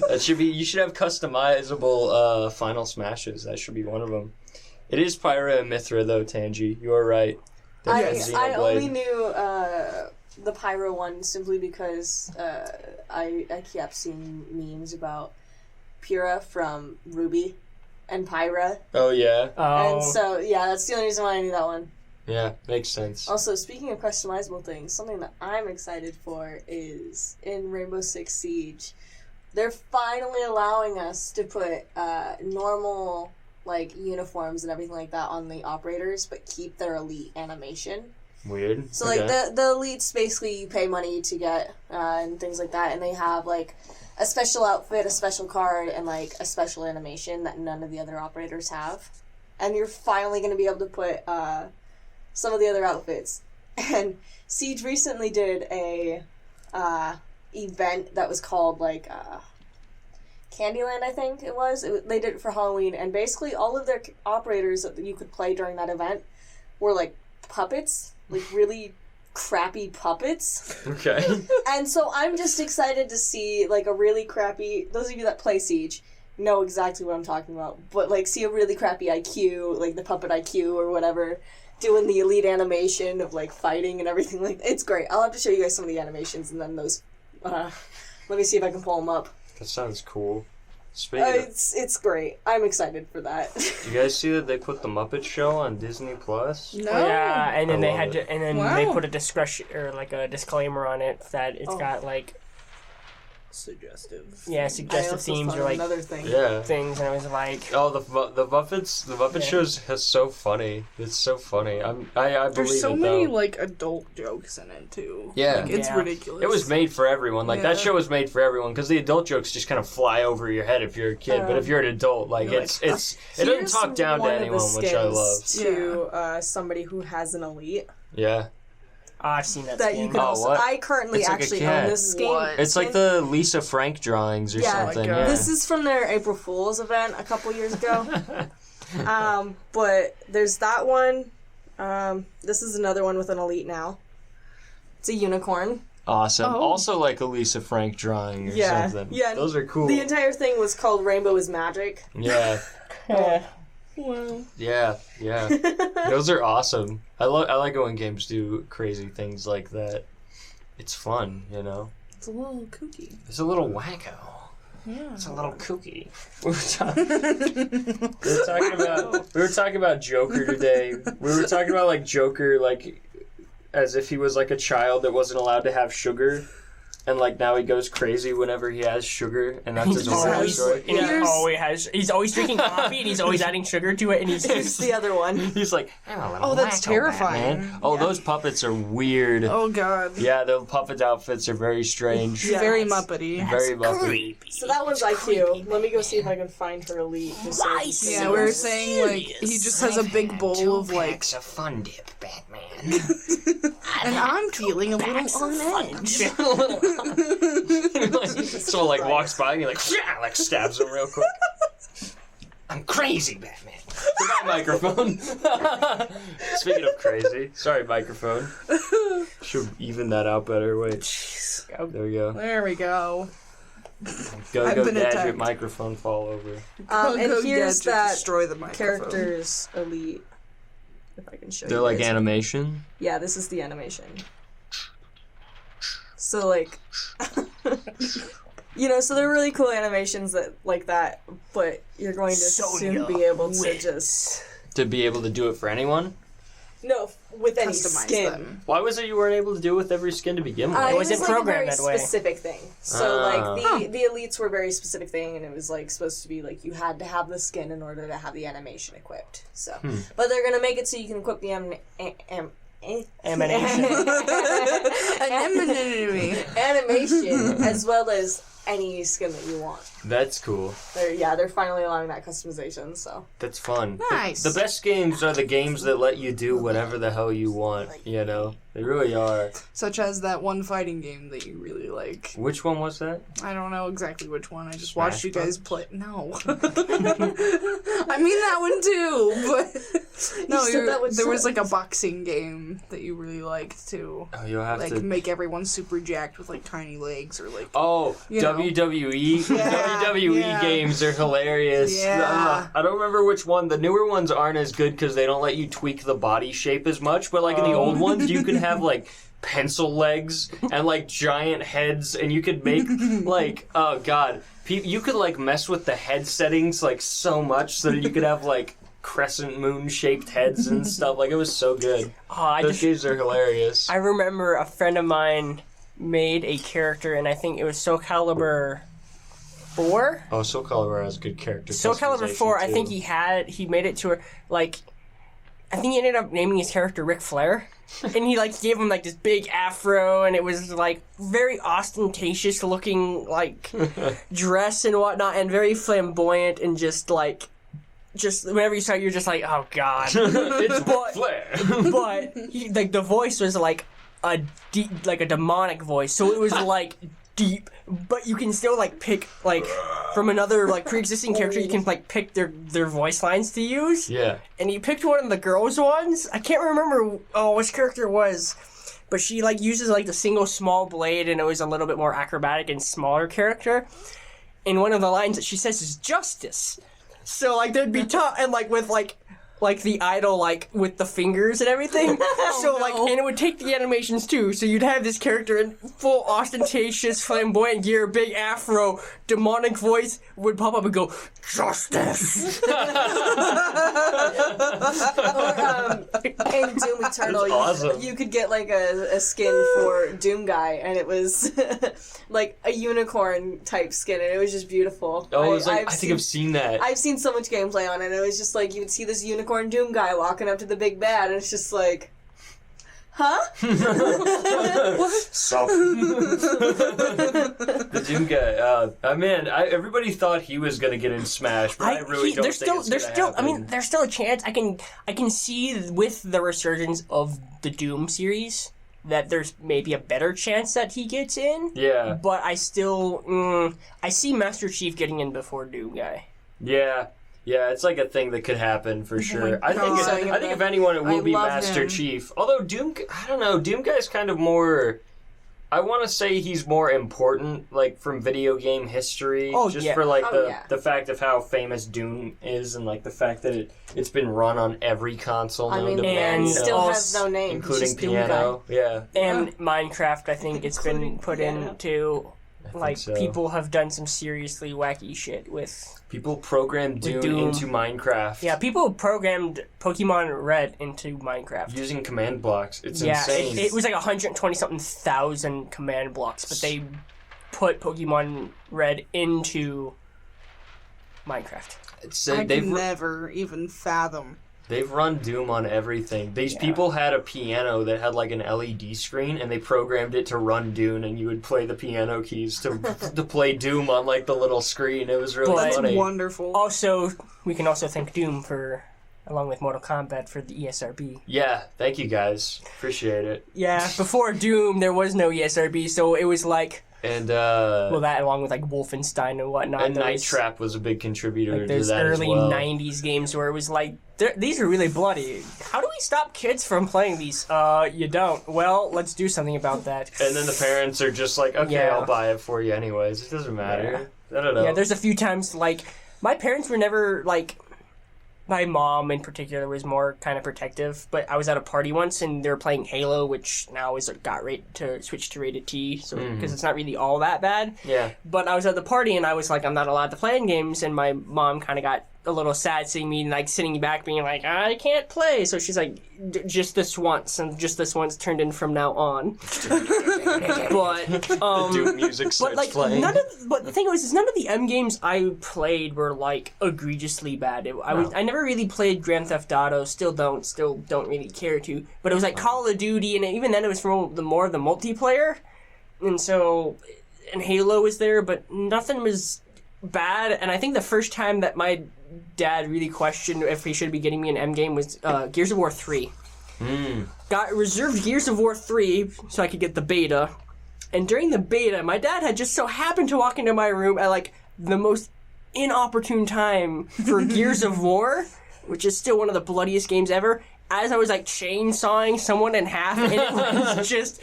That should be. You should have customizable final smashes. That should be one of them. It is Pyra and Mithra though, Tangi. You are right. I only knew the Pyro one simply because I kept seeing memes about Pyrrha from Ruby and Pyra. Oh yeah. And so yeah, that's the only reason why I knew that one. Yeah, makes sense. Also, speaking of customizable things, something that I'm excited for is in Rainbow Six Siege, they're finally allowing us to put normal like uniforms and everything like that on the operators, but keep their elite animation. Weird. So like the elites basically you pay money to get and things like that, and they have like a special outfit, a special card, and like a special animation that none of the other operators have. And you're finally going to be able to put some of the other outfits. And Siege recently did a event that was called like Candyland, I think it was. They did it for Halloween, and basically all of their operators that you could play during that event were like puppets, like really crappy puppets. Okay. And so I'm just excited to see like a really crappy, those of you that play Siege know exactly what I'm talking about, but like see a really crappy IQ, like the puppet IQ or whatever, doing the elite animation of like fighting and everything. Like it's great. I'll have to show you guys some of the animations and then those let me see if I can pull them up. That sounds cool. It's great. I'm excited for that. You guys see that they put the Muppet Show on Disney Plus? No. Yeah, and then I they love had it. to, and then Wow. they put a discretion or like a disclaimer on it that it's got like Suggestive. yeah I suggestive also themes thought or of like another thing. Yeah. things, and I was like, Oh, the Muppet Show's so funny. It's so funny. I believe There's so it many though. like adult jokes in it too. Yeah. Like, it's Yeah. ridiculous. It was made for everyone. Like that Yeah. show was made for everyone because the adult jokes just kind of fly over your head if you're a kid. But if you're an adult, like You're it like, doesn't Here's talk down to one of the anyone, which I love. skins to somebody who has an elite. Yeah. oh, I've seen that. That skin. you can Oh, also. what? I currently It's like a actually cat. own this skin. What? It's like the Lisa Frank drawings or Yeah. something. Oh my Yeah. God. This is from their April Fool's event a couple years ago. But there's that one. This is another one with an elite now. It's a unicorn. Awesome. Oh. Also like a Lisa Frank drawing or Yeah. something. Yeah. Those are cool. The entire thing was called Rainbow is Magic. Yeah. Wow. Yeah. Yeah. Those are awesome. I like it when games do crazy things like that. It's fun, you know. It's a little kooky. It's a little wacko. Yeah. It's a little kooky. We were talking about Joker today. We were talking about like Joker like as if he was like a child that wasn't allowed to have sugar. And like now he goes crazy whenever he has sugar, and that's his origin always, story. and he's always drinking coffee, and he's always adding sugar to it, and Here's the other one. He's like, I'm a little Oh, that's wacko, terrifying. Batman. Oh, those puppets are weird. Oh God. Yeah, the puppet outfits are very strange. Yeah. Very Muppety. Very Muppet. So that one's IQ. Let me go see if I can find her elite. Just so I can see Yeah, we were saying like he just has a big bowl of like, a fun dip, Batman. and I'm feeling a little on edge. Someone like walks by and he like stabs him real quick. I'm crazy, Batman. Goodbye, microphone. Speaking of crazy, sorry, microphone. Should even that out better. Wait, there we go. There we go. Go I've been gadget attacked. microphone fall over. and Go here's Gadget, that destroy the microphone. character's elite. If I can show you. They're like guys. animation. Yeah, this is the animation. So like, so they're really cool animations that like that, but you're going to soon be able to just To be able to do it for anyone. with any Customize skin. them. Why was it you weren't able to do it with every skin to begin with? It wasn't was like programmed a that very way. specific thing. So Ah. like the elites were a very specific thing, and it was like supposed to be like you had to have the skin in order to have the animation equipped. So, but they're gonna make it so you can equip the Emanation. Anemone. animation as well as any skin that you want. That's cool. They're finally allowing that customization, so. That's fun. Nice. The best games are the games that let you do whatever the hell you want, you know? They really are. Such as that one fighting game that you really like. Which one was that? I don't know exactly which one. I just Smash watched you guys play. No. I mean that one too, but no, said that with there was sense. like a boxing game that you really liked too. Oh, you'll have Like to... make everyone super jacked with like tiny legs or like. Oh, You know. WWE. Yeah, WWE yeah. games are hilarious. Yeah. I don't remember which one. The newer ones aren't as good because they don't let you tweak the body shape as much. But like in the old ones, you could have like pencil legs and like giant heads, and you could make like, oh god, you could like mess with the head settings like so much so that you could have like crescent moon shaped heads and stuff. Like it was so good. Those games are hilarious. I remember a friend of mine made a character, and I think it was Soul Calibur 4. Oh, Soul Calibur has good character. Soul Calibur 4, I too. think he made it to like, I think he ended up naming his character Ric Flair. And he like gave him like this big afro, and it was like very ostentatious looking like dress and whatnot, and very flamboyant, and just whenever you saw it, you're just like, oh god. It's Ric Flair. But like the voice was like a deep, like a demonic voice, so it was like deep, but you can still like pick like from another like pre-existing character, you can like pick their voice lines to use. Yeah. And he picked one of the girls' ones. I can't remember which character it was, but she like uses like the single small blade, and it was a little bit more acrobatic and smaller character. And one of the lines that she says is justice. So like there'd be and like with like the idol, like, with the fingers and everything. So, like, and it would take the animations, too. So you'd have this character in full ostentatious, flamboyant gear, big afro, demonic voice would pop up and go, justice! Or, in Doom Eternal, awesome. you could get, like, a skin for Doom Guy, and it was, like, a unicorn-type skin, and it was just beautiful. Oh, it was like, I think I've seen that. I've seen so much gameplay on it, and it was just like, you would see this unicorn Doom Guy walking up to the big bad, and it's just like, huh? So, the Doom guy, everybody thought he was gonna get in Smash, but I really don't think it's gonna happen. I mean, there's still a chance. I can see with the resurgence of the Doom series that there's maybe a better chance that he gets in. Yeah. But I still, I see Master Chief getting in before Doom Guy. Yeah. Yeah, it's like a thing that could happen for sure. I think if anyone, it will be love Master him. Chief. Although Doom, I don't know, Doom Guy's kind of more. I want to say he's more important, like from video game history, for like the fact of how famous Doom is, and like the fact that it's been run on every console. I mean, known to and man, still has no name, including just Doom piano. Yeah, And Minecraft, I think it's been put into. Like, so. people have done some seriously wacky shit with... People programmed Doom into Minecraft. Yeah, people programmed Pokemon Red into Minecraft. Using command blocks. It's insane. It was like 120-something thousand command blocks, but they put Pokemon Red into Minecraft. I can never even fathom. They've run Doom on everything. These people had a piano that had like an LED screen, and they programmed it to run Doom, and you would play the piano keys to play Doom on like the little screen. It was really funny. That's wonderful. Also, we can also thank Doom for, along with Mortal Kombat, for the ESRB. Yeah, thank you guys. Appreciate it. Yeah, before Doom, there was no ESRB, so it was like... And that along with like Wolfenstein and whatnot. And Night Trap was a big contributor to that early as well. 90s games where it was like, these are really bloody. How do we stop kids from playing these? You don't. Well, let's do something about that. And then the parents are just like, okay, I'll buy it for you anyways. It doesn't matter. I don't know. Yeah, there's a few times like, my parents were never like, my mom in particular was more kind of protective, but I was at a party once and they were playing Halo, which now got switched to rated T, so because it's not really all that bad. Yeah. But I was at the party and I was like, I'm not allowed to play in games, and my mom kind of got a little sad seeing me like sitting back being like, I can't play. So she's like, just this once, and just this once turned in from now on. But Doom music starts playing. But the thing was, is none of the M games I played were like egregiously bad. I never really played Grand Theft Auto. Still don't really care to. But it was like Call of Duty, and even then it was for more of the multiplayer, and so and Halo was there, but nothing was bad. And I think the first time that my dad really questioned if he should be getting me an Endgame was Gears of War 3. Got reserved Gears of War 3 so I could get the beta. And during the beta, my dad had just so happened to walk into my room at like the most inopportune time for Gears of War, which is still one of the bloodiest games ever, as I was like chainsawing someone in half, and it was just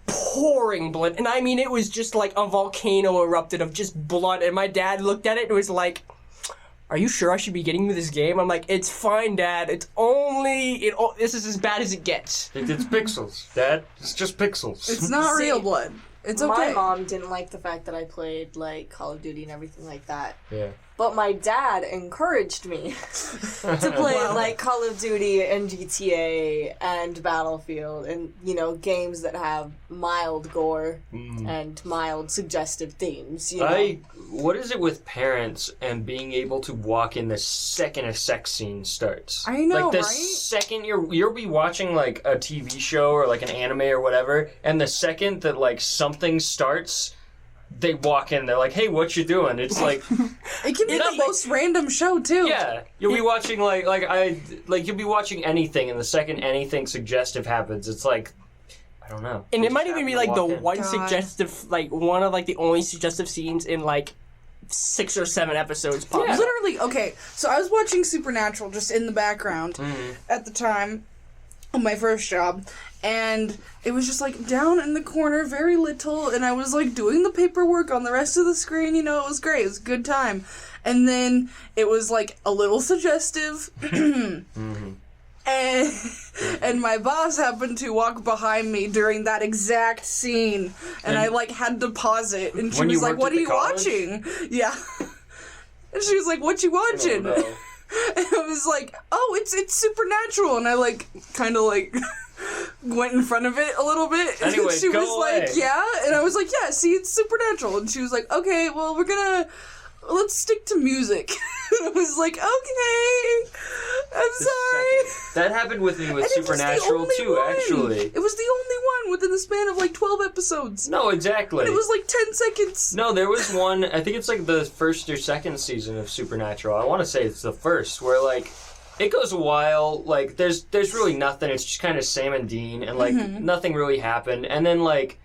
pouring blood. And I mean, it was just like a volcano erupted of just blood. And my dad looked at it and was like, "Are you sure I should be getting you this game?" I'm like, "It's fine, Dad. It's only... this is as bad as it gets." It's pixels, Dad. It's just pixels. It's not real blood. It's okay. My mom didn't like the fact that I played, like, Call of Duty and everything like that. Yeah. But my dad encouraged me to play, like, Call of Duty and GTA and Battlefield and, you know, games that have mild gore and mild suggestive themes, you know? What is it with parents and being able to walk in the second a sex scene starts? I know, like the right? second you'll be watching like a TV show or like an anime or whatever, and the second that like something starts, they walk in. They're like, "Hey, what you doing?" It's like it can be the most random show too. yeah, you'll be watching you'll be watching anything, and the second anything suggestive happens, it's like, I don't know. And it might even be like the one God. suggestive, like one of like the only suggestive scenes in like 6 or 7 episodes. Yeah. Literally, okay, so I was watching Supernatural just in the background at the time of my first job, and it was just like down in the corner, very little, and I was like doing the paperwork on the rest of the screen, you know, it was great, it was a good time. And then it was like a little suggestive, and my boss happened to walk behind me during that exact scene, and I like had to pause it, and she was like, "What are you watching?" Yeah. And she was like, "What you watching?" Oh, no. And I was like, "Oh, it's Supernatural," and I like kind of like went in front of it a little bit. And Anyway, she go was away. like, "Yeah," and I was like, "Yeah, see, it's Supernatural," and she was like, "Okay, well, let's stick to music." I was like, "Okay, I'm sorry." That happened with me with And it was the Supernatural only too, one. actually. It was the only one within the span of like 12 episodes. No, exactly. And it was like 10 seconds. No, there was one, I think it's like the first or second season of Supernatural. I want to say it's the first, where like it goes a while, like there's really nothing. It's just kind of Sam and Dean, and like nothing really happened. And then like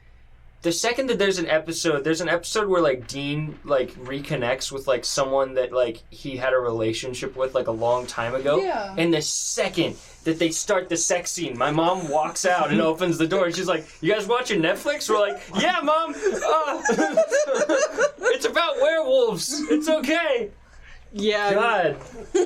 the second that there's an episode where like Dean like reconnects with like someone that like he had a relationship with like a long time ago. Yeah. And the second that they start the sex scene, my mom walks out and opens the door and she's like, "You guys watching Netflix?" We're like, "Yeah, Mom. It's about werewolves. It's okay." Yeah. God.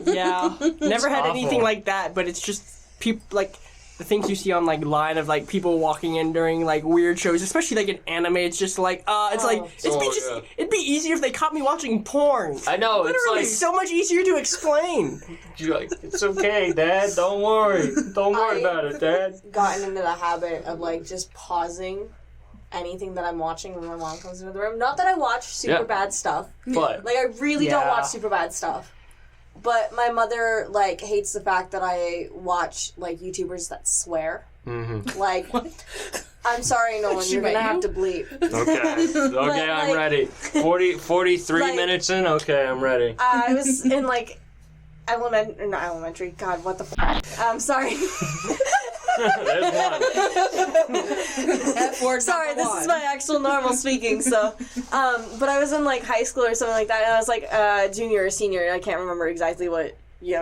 Yeah. Never had awful. anything like that, but it's just people like the things you see on like line of like people walking in during like weird shows, especially like in anime. It's just like it'd be easier if they caught me watching porn. I know. Literally, It's so much easier to explain. like, you're like, "It's okay, Dad. Don't worry. Don't worry about it, Dad." Gotten into the habit of like just pausing anything that I'm watching when my mom comes into the room. Not that I watch super bad stuff. But Like I really don't Yeah. watch super bad stuff. But my mother like hates the fact that I watch like YouTubers that swear. Like I'm sorry, Nolan, She you're met gonna have you? to bleep. okay, I'm like- ready. 43 Like- minutes in. Okay, I'm ready. I was in like not elementary. God, what the I'm sorry. There's one. F-word Sorry, number this one. is my actual normal speaking, so, but I was in, like, high school or something like that, and I was, like, junior or senior, and I can't remember exactly what,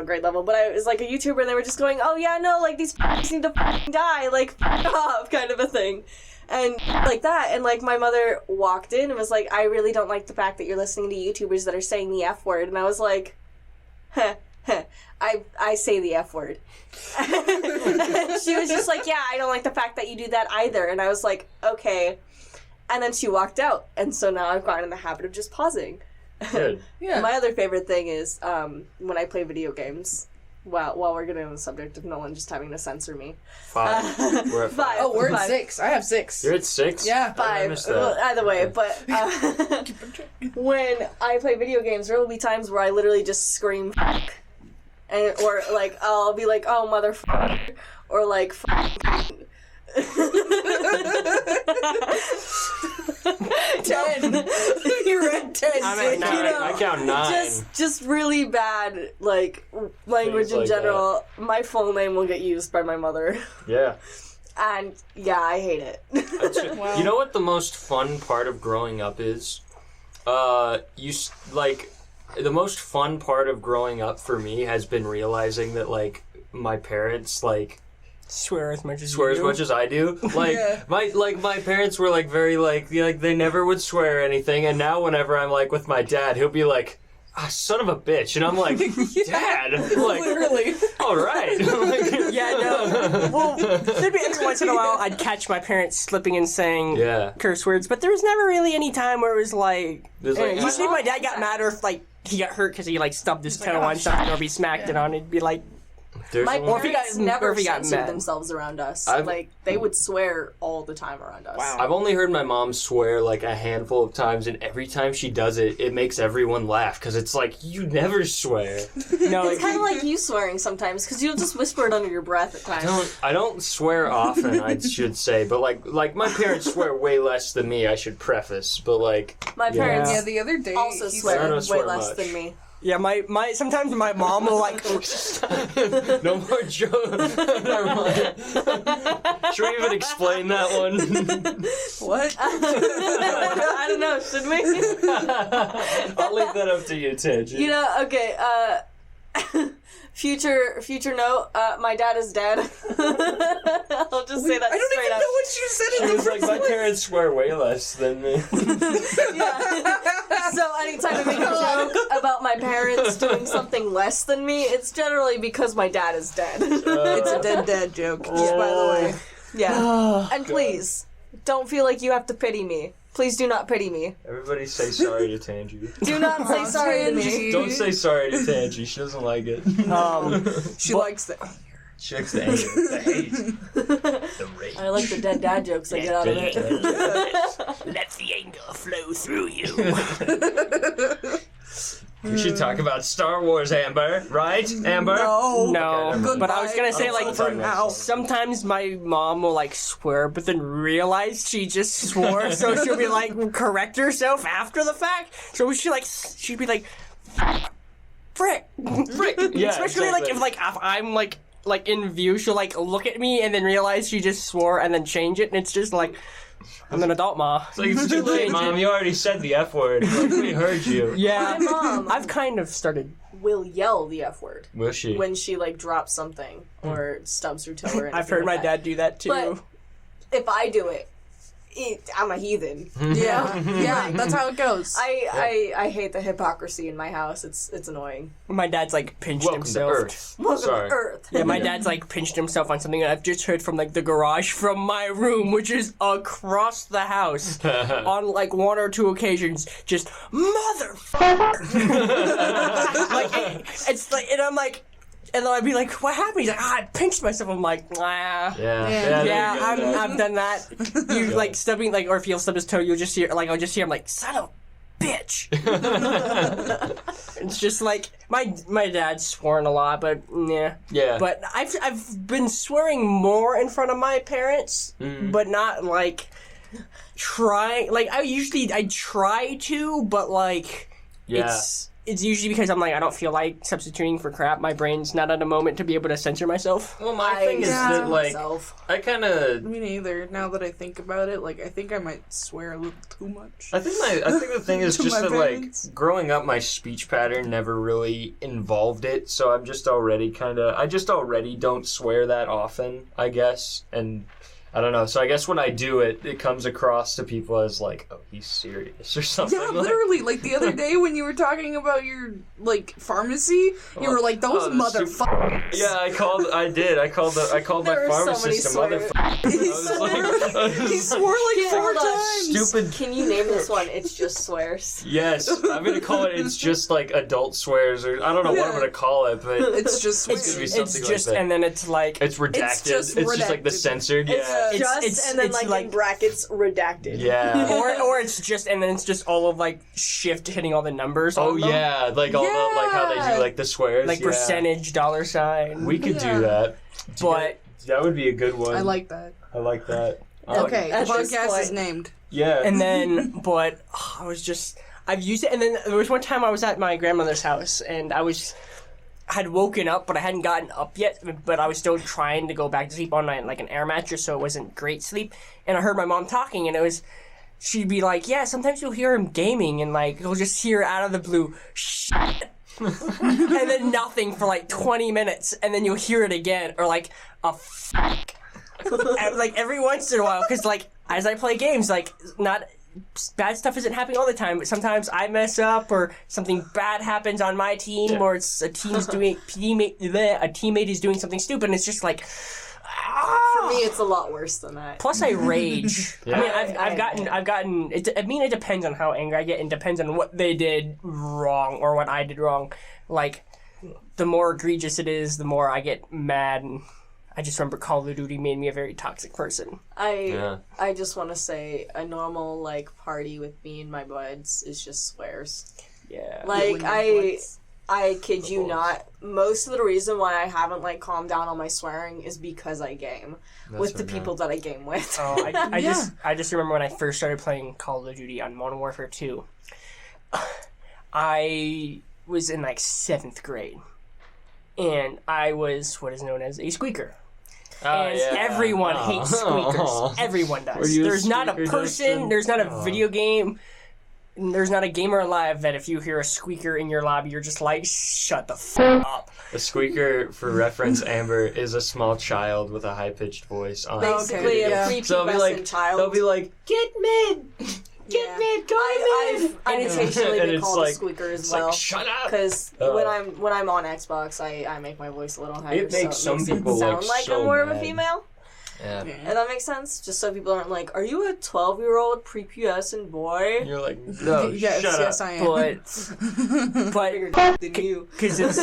grade level, but I was, like, a YouTuber, and they were just going, "Oh, yeah, no, like, these need to die, like, off," kind of a thing, and like that, and, like, my mother walked in and was like, "I really don't like the fact that you're listening to YouTubers that are saying the F word," and I was like, I say the F word. And she was just like, "Yeah, I don't like the fact that you do that either." And I was like, "Okay." And then she walked out. And so now I've gotten in the habit of just pausing. Good. Yeah. My other favorite thing is when I play video games. While we're getting on the subject of Nolan just having to censor me. 5. We're at 5. Five. Oh, we're at Five. 6. I have 6. You're at 6? Yeah. I 5. missed that. Well, either way, but when I play video games, there will be times where I literally just scream "fuck," or like I'll be like, "Oh, motherfucker," or like "fuck," 10. You're at 10. I'm at 9. I count 9. Just really bad, like, language Things in like general. My full name will get used by my mother. Yeah. And, yeah, I hate it. You know what the most fun part of growing up is? The most fun part of growing up for me has been realizing that, like, my parents, like, Swear as much as I do. Like, my parents were, like, very, like, they never would swear or anything, and now whenever I'm, like, with my dad, he'll be like, son of a bitch, and I'm like, Dad, like, Literally. all right. Yeah, no. Well, there'd be every once in a while I'd catch my parents slipping and saying curse words, but there was never really any time where it was like... usually my dad got mad or if, like, he got hurt because he, like, stubbed his toe on something or if he smacked it on it, it'd be like... My parents never got censored mad. themselves around us. Like, they would swear all the time around us. Wow. I've only heard my mom swear like a handful of times, and every time she does it, it makes everyone laugh because it's like you never swear. No, It's kind of like you swearing sometimes because you'll just whisper it under your breath at times. I don't swear often, I should say, but like my parents swear way less than me. I should preface, but like My parents Yeah, the other day also he swear I don't way swear less much. than me. yeah, my sometimes my mom will, like... no more jokes. Never mind. Should we even explain that one? What? I don't know, should we? I'll leave that up to you, Tangi. You know, okay, future note, my dad is dead. I'll just say that I don't straight even up. know what you said She in the was like, first my parents swear way less than me. Yeah. So anytime I make a joke about my parents doing something less than me, it's generally because my dad is dead. It's a dead dad joke, just by the way. Yeah. And please, don't feel like you have to pity me. Please do not pity me. Everybody say sorry to Tangi. Do not say sorry to me. Tangi. Don't say sorry to Tangi. She doesn't like it. She likes that. She likes the anger, the hate, the rage. I like the dead dad jokes I get out of it. Let the anger flow through you. We should talk about Star Wars, Amber. Right, Amber? No. No, Okay, but I was gonna say, like, for now. sometimes my mom will, like, swear, but then realize she just swore, so she'll be, like, correct herself after the fact. So she'd be like, frick. Yeah, Especially, like, if I'm, like in view, she'll, like, look at me and then realize she just swore and then change it, and it's just, like, I'm an adult, Ma. It's like, it's too late, Mom. You already said the F word. Like, we heard you. Yeah. My mom I've kind of started... will yell the F word Will she? when she, like, drops something or stubs her toe or anything. I've heard my like that. dad do that, too. But if I do it, I'm a heathen. Yeah, yeah, that's how it goes. I hate the hypocrisy in my house. It's annoying. My dad's, like, pinched Welcome himself. to Earth. Welcome Sorry. to Earth. Yeah, my dad's, like, pinched himself on something, and I've just heard from, like, the garage from my room, which is across the house, on, like, one or two occasions, just, motherfucker! Like, it's like, and I'm like, and then I'd be like, what happened? He's like, I pinched myself. I'm like, Yeah. yeah, I've done that. You, like, stubbing, like, or if he'll stub his toe, you'll just hear, like, I'll just hear him, like, son of a bitch. It's just like, my dad's sworn a lot, but, yeah. Yeah. But I've been swearing more in front of my parents, but not, like, trying, like, I try to, but, like, Yeah. it's usually because I'm like, I don't feel like substituting for crap. My brain's not at a moment to be able to censor myself. Well, my thing is that, like, myself. I kind of... Me neither. Now that I think about it, like, I think I might swear a little too much. I think the thing is To just my that, parents. like, growing up, my speech pattern never really involved it, so I'm just already I just already don't swear that often, I guess, and I don't know, so I guess when I do it, it comes across to people as, like, oh, he's serious, or something. Yeah, like, literally. Like, the other day when you were talking about your, like, pharmacy, you were like, those the motherfuckers. Yeah, I called my There pharmacist are a so many motherfucker. He swore like Yeah, 4 hold on. times. Stupid. Can you name this one? It's just swears. Yes, I'm gonna call it. It's just like adult swears, or I don't know what I'm Yeah. gonna call it, but It's just It's swear. gonna be It's something just, like that. and then it's like, it's redacted. just It's just like the redacted. censored. Yeah, Just and then it's like in brackets redacted. yeah. or it's just, and then it's just all of like shift hitting all the numbers. Oh on them. yeah, like all the like how they Yeah. do like the swears, Like yeah. percentage, dollar sign. We could Yeah. do that, but that would be a good one. I like that. I like that. Okay, the At this podcast point. is named. Yeah. And then, but I've used it. And then there was one time I was at my grandmother's house, and had woken up, but I hadn't gotten up yet. But I was still trying to go back to sleep all night, like an air mattress, so it wasn't great sleep. And I heard my mom talking, and she'd be like, "Yeah, sometimes you'll hear him gaming, and like you'll just hear out of the blue, shit." And then nothing for like 20 minutes, and then you'll hear it again, or like a fuck. And, like every once in a while, because like as I play games, like not bad stuff isn't happening all the time, but sometimes I mess up or something bad happens on my team, or it's a teammate is doing something stupid, and it's just like. For me, it's a lot worse than that. Plus, I rage. Yeah. I mean, I've gotten. I mean, it depends on how angry I get, and depends on what they did wrong or what I did wrong. Like, the more egregious it is, the more I get mad. And I just remember Call of Duty made me a very toxic person. I just want to say a normal like party with me and my buds is just swears. Yeah. Like I kid you not. Most of the reason why I haven't like calmed down on my swearing is because I game with the people that I game with. Oh, I just remember when I first started playing Call of Duty on Modern Warfare 2. I was in like 7th grade, and I was what is known as a squeaker. And everyone hates squeakers. Everyone does. There's not a person, Dustin? there's not a video game, there's not a gamer alive that if you hear a squeaker in your lobby, you're just like, shut the f*** up. A squeaker, for reference, Amber, is a small child with a high-pitched voice. On Basically, yeah. a prepubescent So they'll be like, child. they'll be like, get mid, Yeah. mid, go mid. I've occasionally And been it's called like- a squeaker as It's well. like, shut up. Because when I'm on Xbox, I make my voice a little higher. It makes so some it makes people it sound look like so I'm more of a mad. female. Yeah. And that makes sense. Just so people aren't like, are you a 12-year-old prepubescent boy? And you're like, no, yes, shut yes, up. I am. But Bigger than you. because it's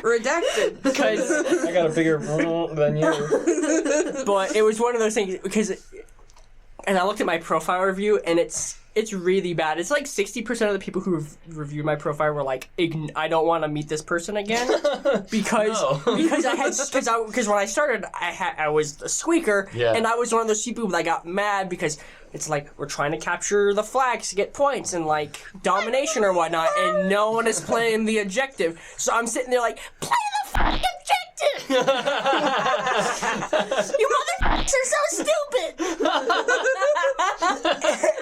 Redacted. because I got a bigger than you. but it was one of those things because and I looked at my profile review, and it's really bad. It's like 60% of the people who reviewed my profile were like, I don't want to meet this person again because when I started, I was a squeaker, and I was one of those people that got mad because it's like we're trying to capture the flags to get points and like domination or whatnot, and no one is playing the objective. So I'm sitting there like, play the fucking objective! You motherfuckers are so stupid!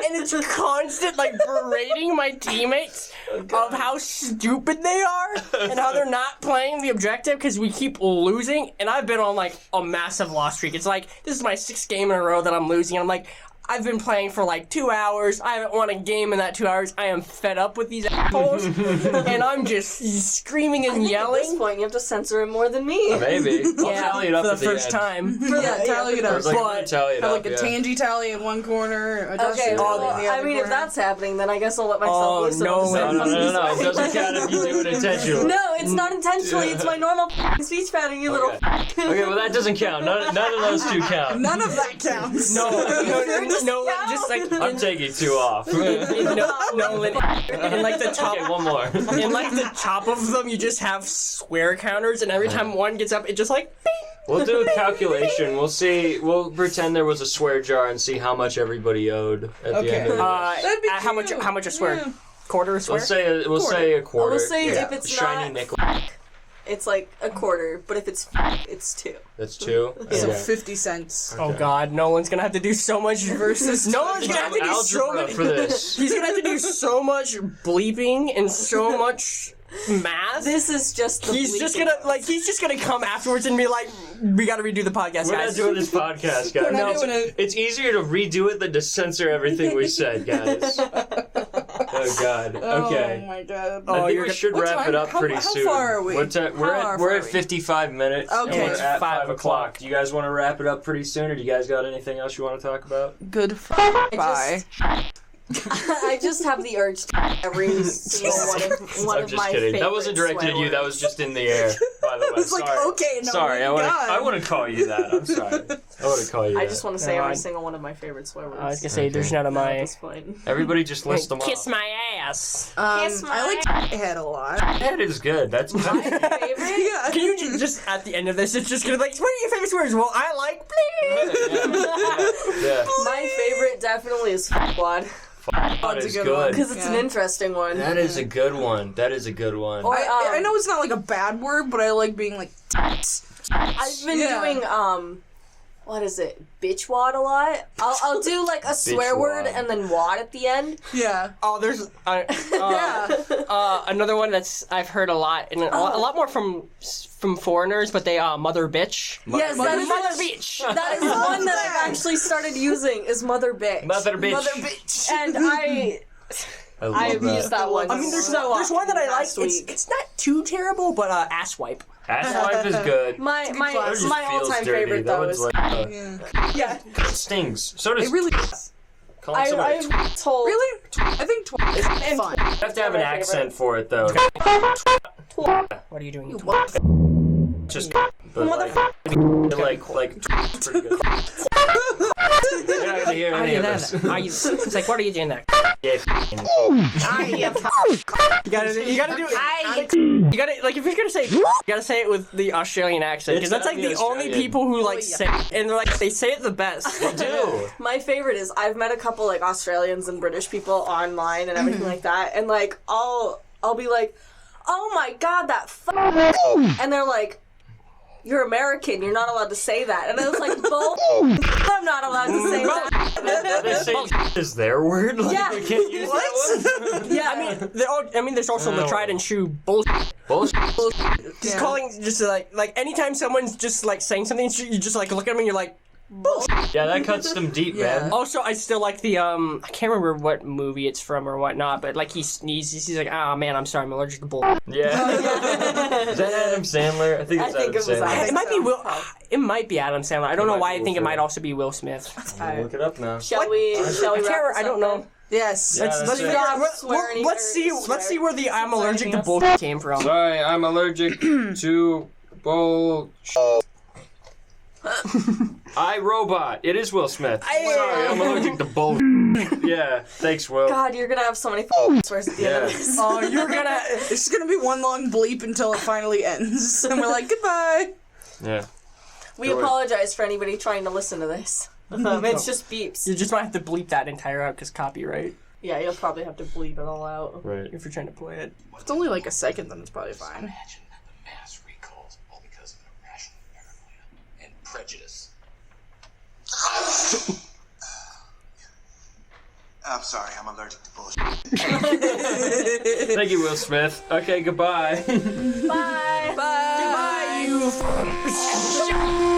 And it's constant like berating my teammates of how stupid they are and how they're not playing the objective because we keep losing. And I've been on like a massive loss streak. It's like this is my 6th game in a row that I'm losing. And I'm like, I've been playing for like 2 hours. I haven't won a game in that 2 hours. I am fed up with these assholes, and I'm just screaming and At yelling. this point, you have to censor him more than me. Maybe. I'll Yeah, tally it up for the at first end. time. Tally it I up. was like, I'm But- gonna tally it Have up, like a yeah. Tangi tally in one corner, a Okay, Dustin well, tally in the other I mean, if corner. that's happening, then I guess I'll let myself Oh, loose. no, No. It doesn't count if you do it intentionally. No, it's not intentionally. It's my normal speech pattern, you little. Okay, well that doesn't count. None of those two count. None of that counts. No, just like I'm taking 2 off. Nolan, in like the top, Okay, one more. in like the top of them, you just have swear counters, and every time one gets up, it just like, bing. We'll do a calculation. We'll see. We'll pretend there was a swear jar and see how much everybody owed at the Okay. end of it. That'd be How much? cute. How much a swear? Yeah. Quarter a swear? We'll say a quarter. We'll say Yeah. if it's shiny not nickel. it's like a quarter, but if it's 2. That's 2. So Okay. 50 cents. Oh God, Nolan's gonna have to do so much versus. Nolan's gonna have to do so Algebra many. for this. He's gonna have to do so much bleeping and so much math. This is just the He's just bleeping. gonna he's just gonna come afterwards and be like, we gotta redo the podcast, We're not guys. doing this podcast, guys. We're not doing it. It's easier to redo it than to censor everything we said, guys. Oh God. Okay. Oh my god. Oh, I think you're we gonna- should what wrap time- it up how- pretty how soon. far are we? What time? We're How at far are we're at we? 55 minutes. Okay. And we're It's at 5 5 o'clock. Do you guys want to wrap it up pretty soon, or do you guys got anything else you want to talk about? Good bye. I just have the urge to every single one of I'm my just kidding. That wasn't favorite directed at you. swear That was just in the air. by the way. It's like, okay, no, Sorry, I God. wouldn't call you that. I'm sorry. I wouldn't call you I that. just want to say No, every single one of my favorite swear words. I was gonna say there's none of At my. this point. Everybody just list them Kiss off. my ass. Kiss my I like head a lot. That is good. That's good. Favorite? Yeah. Can you just at the end of this, it's just gonna be like, what are your favorite swears? Well, I like bleep. Yeah. My favorite definitely is Squad. That is good. Because it's an interesting one. That is a good one. That is a good one. Or, I know it's not like a bad word, but I like being like. I've been doing what is it? Bitch wad a lot. I'll do like a swear word wad. and then wad at the end. Yeah. Oh, there's Yeah. another one that's I've heard a lot, and a lot more from foreigners, but they mother bitch. Yes, that is Mother bitch. That is one that I've actually started using is mother bitch. Mother bitch. Mother bitch. And I love I've that. used that one. I mean, there's so one that I like. last week. It's not too terrible, but ass wipe. Asswipe is good. My That just my all feels time dirty. favorite That though one's is like, Yeah. it stings. So does It really. calling somebody I've told Really? I think is fun. You have to have an my accent for it though. What are you doing? What? Just but like pretty good. You're not gonna hear How do any you of do this. that? It's like, what are you doing there? Yeah, You gotta do. You gotta like if you're gonna say, you gotta say it with the Australian accent because It's that's like gotta the be only Australian. people who like say it, and like they say it the best. do. my favorite is I've met a couple like Australians and British people online and everything like that, and like I'll be like, oh my god, that and they're like, you're American, you're not allowed to say that, and I was like, bull, I'm not allowed to say that. They say is their word. Like, Yeah. we can't use that one. Yeah, There's also the No. tried and true bullshit. Bullshit. Just Yeah. calling, just like anytime someone's just like saying something, you just like look at them and you're like. Yeah, that cuts them deep, Yeah. man. Also, I still like the I can't remember what movie it's from or whatnot, but like he sneezes, he's like, ah man, I'm sorry, I'm allergic to bull. Yeah. Is that Adam Sandler? I think it's I think Adam it was Sandler. Adam. It might be Will. It might be Adam Sandler. I don't know might why be I think it Will might Ferrell. also be Will Smith. I'll look it up now. shall we I wrap can't. this I don't up know. then? Yes. Yeah, that's Let's it. figure out. Swear any- Let's see. swear. Let's see where the I'm Swear allergic to anything bull came from. Sorry, I'm allergic to bull. iRobot. It is Will Smith. Sorry, I'm allergic to bull. Yeah, thanks, Will. God, you're gonna have so many swears at the end of Yeah. this. Oh, you're gonna. It's gonna be one long bleep until it finally ends, and we're like, goodbye. Yeah. We apologize for anybody trying to listen to this. It's just beeps. You just might have to bleep that entire out because copyright. Yeah, you'll probably have to bleep it all out. Right. If you're trying to play it. If it's only like a second, then it's probably fine. Imagine that the mass recalls all because of an irrational paranoia and prejudice. I'm sorry, I'm allergic to bullshit. Thank you, Will Smith. Okay, goodbye. Bye. Bye. Bye, you.